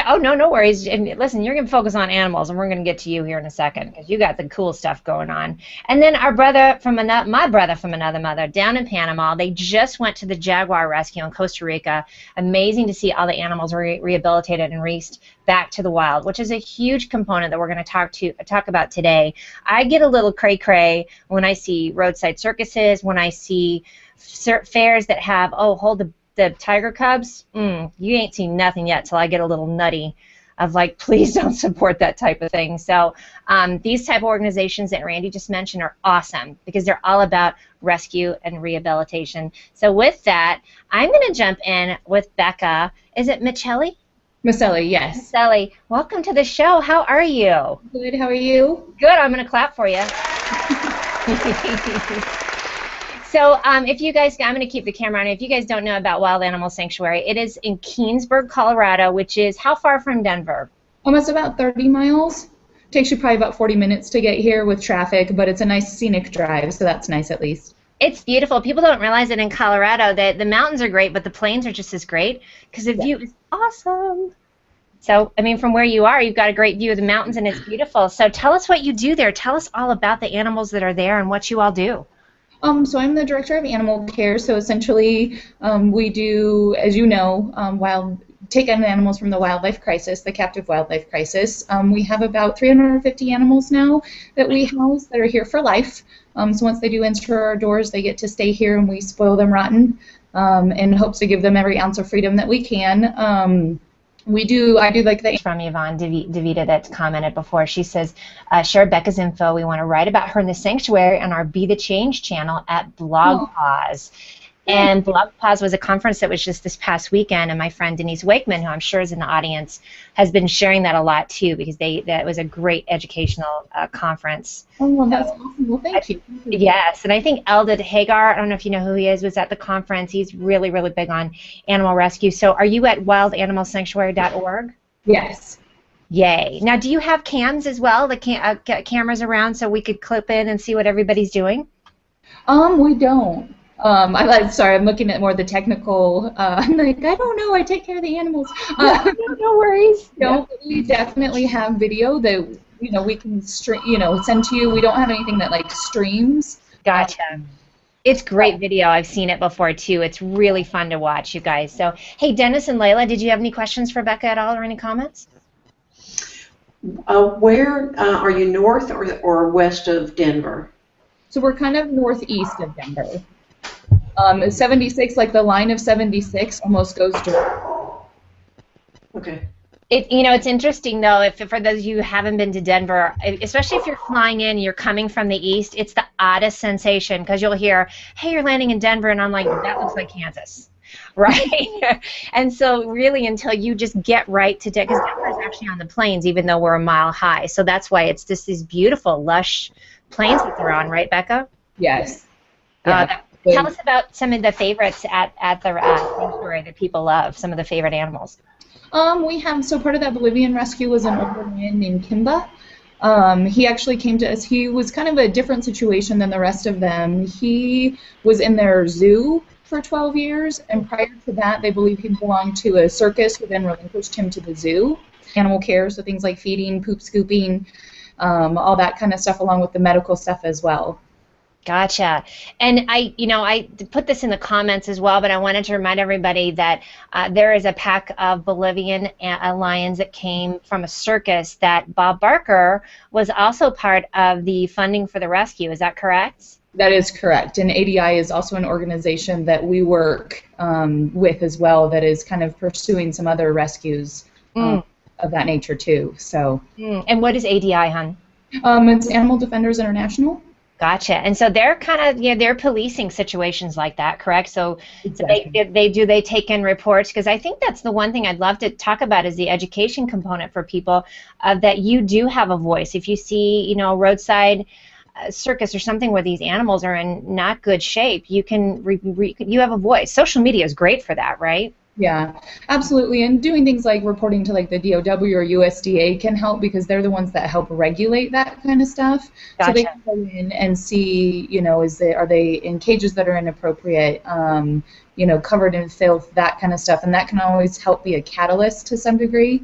A: Oh, no worries. And listen, you're going to focus on animals, and we're going to get to you here in a second because you got the cool stuff going on. And then our brother from my brother from another mother down in Panama, they just went to the jaguar rescue in Costa Rica. Amazing to see all the animals rehabilitated and released back to the wild, which is a huge component that we're going to talk about today. I get a little cray-cray when I see roadside circuses, when I see fairs that have, hold the tiger cubs, you ain't seen nothing yet till I get a little nutty of like, please don't support that type of thing. So these type of organizations that Randy just mentioned are awesome because they're all about rescue and rehabilitation. So with that, I'm going to jump in with Becca. Is it Michelli?
C: Michelli, yes.
A: Michelli, welcome to the show. How are you?
C: Good, how are you?
A: Good, I'm going to clap for you. So if you guys, I'm going to keep the camera on. If you guys don't know about Wild Animal Sanctuary, it is in Keensburg, Colorado, which is how far from Denver?
C: Almost about 30 miles. Takes you probably about 40 minutes to get here with traffic, but it's a nice scenic drive, so that's nice at least.
A: It's beautiful. People don't realize it in Colorado that the mountains are great, but the plains are just as great because the view is awesome. So, I mean, from where you are, you've got a great view of the mountains, and it's beautiful. So tell us what you do there. Tell us all about the animals that are there and what you all do.
C: So I'm the director of animal care, so essentially we do, as you know, take in animals from the wildlife crisis, the captive wildlife crisis. We have about 350 animals now that we house that are here for life. So once they do enter our doors, they get to stay here, and we spoil them rotten in hopes to give them every ounce of freedom that we can. I do like the
A: from Yvonne DeVita that commented before. She says, share Becca's info. We want to write about her in the sanctuary on our Be the Change channel at Blog Pause. And Blog Pause was a conference that was just this past weekend, and my friend Denise Wakeman, who I'm sure is in the audience, has been sharing that a lot too, because that was a great educational conference.
C: Oh, well, that's awesome. Well, thank you.
A: Yes, and I think Eldad Hagar, I don't know if you know who he is, was at the conference. He's really, really big on animal rescue. So are you at wildanimalsanctuary.org?
C: Yes.
A: Yay. Now, do you have cams as well, the cameras around, so we could clip in and see what everybody's doing?
C: We don't. Sorry, I'm looking at more the technical. I'm like, I don't know. I take care of the animals.
A: No worries.
C: No, we definitely have video that we can send to you. We don't have anything that like streams.
A: Gotcha. It's great video. I've seen it before too. It's really fun to watch, you guys. So, hey, Dennis and Layla, did you have any questions for Becca at all, or any comments?
D: Where are you, north or west of Denver?
C: So we're kind of northeast of Denver. 76, like the line of 76, almost goes direct.
D: Okay.
A: It's interesting though, for those of you who haven't been to Denver, especially if you're flying in and you're coming from the east, it's the oddest sensation because you'll hear, hey, you're landing in Denver, and I'm like, that looks like Kansas, right? And so really until you just get right to Denver, because Denver is actually on the plains even though we're a mile high, so that's why it's just these beautiful, lush plains that they're on, right, Becca?
C: Yes.
A: Tell us about some of the favorites at the sanctuary that people love, some of the favorite animals.
C: We have, so part of that Bolivian rescue was an older man named Kimba. He actually came to us. He was kind of a different situation than the rest of them. He was in their zoo for 12 years, and prior to that, they believe he belonged to a circus who then relinquished him to the zoo. Animal care, so things like feeding, poop scooping, all that kind of stuff, along with the medical stuff as well.
A: Gotcha. And I put this in the comments as well, but I wanted to remind everybody that there is a pack of Bolivian lions that came from a circus that Bob Barker was also part of the funding for the rescue. Is that correct?
C: That is correct. And ADI is also an organization that we work with as well that is kind of pursuing some other rescues of that nature too. So.
A: And what is ADI, hon?
C: It's Animal Defenders International.
A: Gotcha. And so they're kind of, they're policing situations like that, correct? So,
C: exactly.
A: they take in reports? Because I think that's the one thing I'd love to talk about is the education component for people, that you do have a voice. If you see, a roadside circus or something where these animals are in not good shape, you can you have a voice. Social media is great for that, right?
C: Yeah, absolutely. And doing things like reporting to like the DOW or USDA can help because they're the ones that help regulate that kind of stuff.
A: Gotcha.
C: So they can go in and see, are they in cages that are inappropriate, covered in filth, that kind of stuff. And that can always help be a catalyst to some degree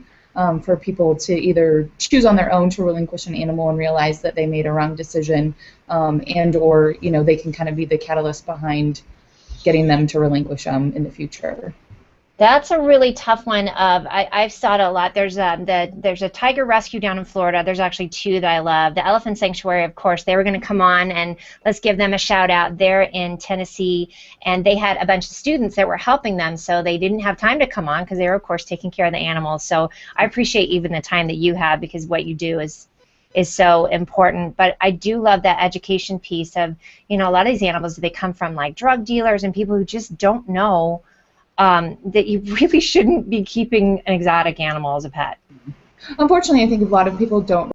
C: for people to either choose on their own to relinquish an animal and realize that they made a wrong decision, and or, they can kind of be the catalyst behind getting them to relinquish them in the future.
A: That's a really tough one. I've saw it a lot. There's a tiger rescue down in Florida. There's actually two that I love. The Elephant Sanctuary, of course, they were going to come on, and let's give them a shout out. They're in Tennessee, and they had a bunch of students that were helping them, so they didn't have time to come on because they were, of course, taking care of the animals. So I appreciate even the time that you have because what you do is so important. But I do love that education piece of, a lot of these animals, they come from like drug dealers and people who just don't know that you really shouldn't be keeping an exotic animal as a pet.
C: Unfortunately, I think a lot of people don't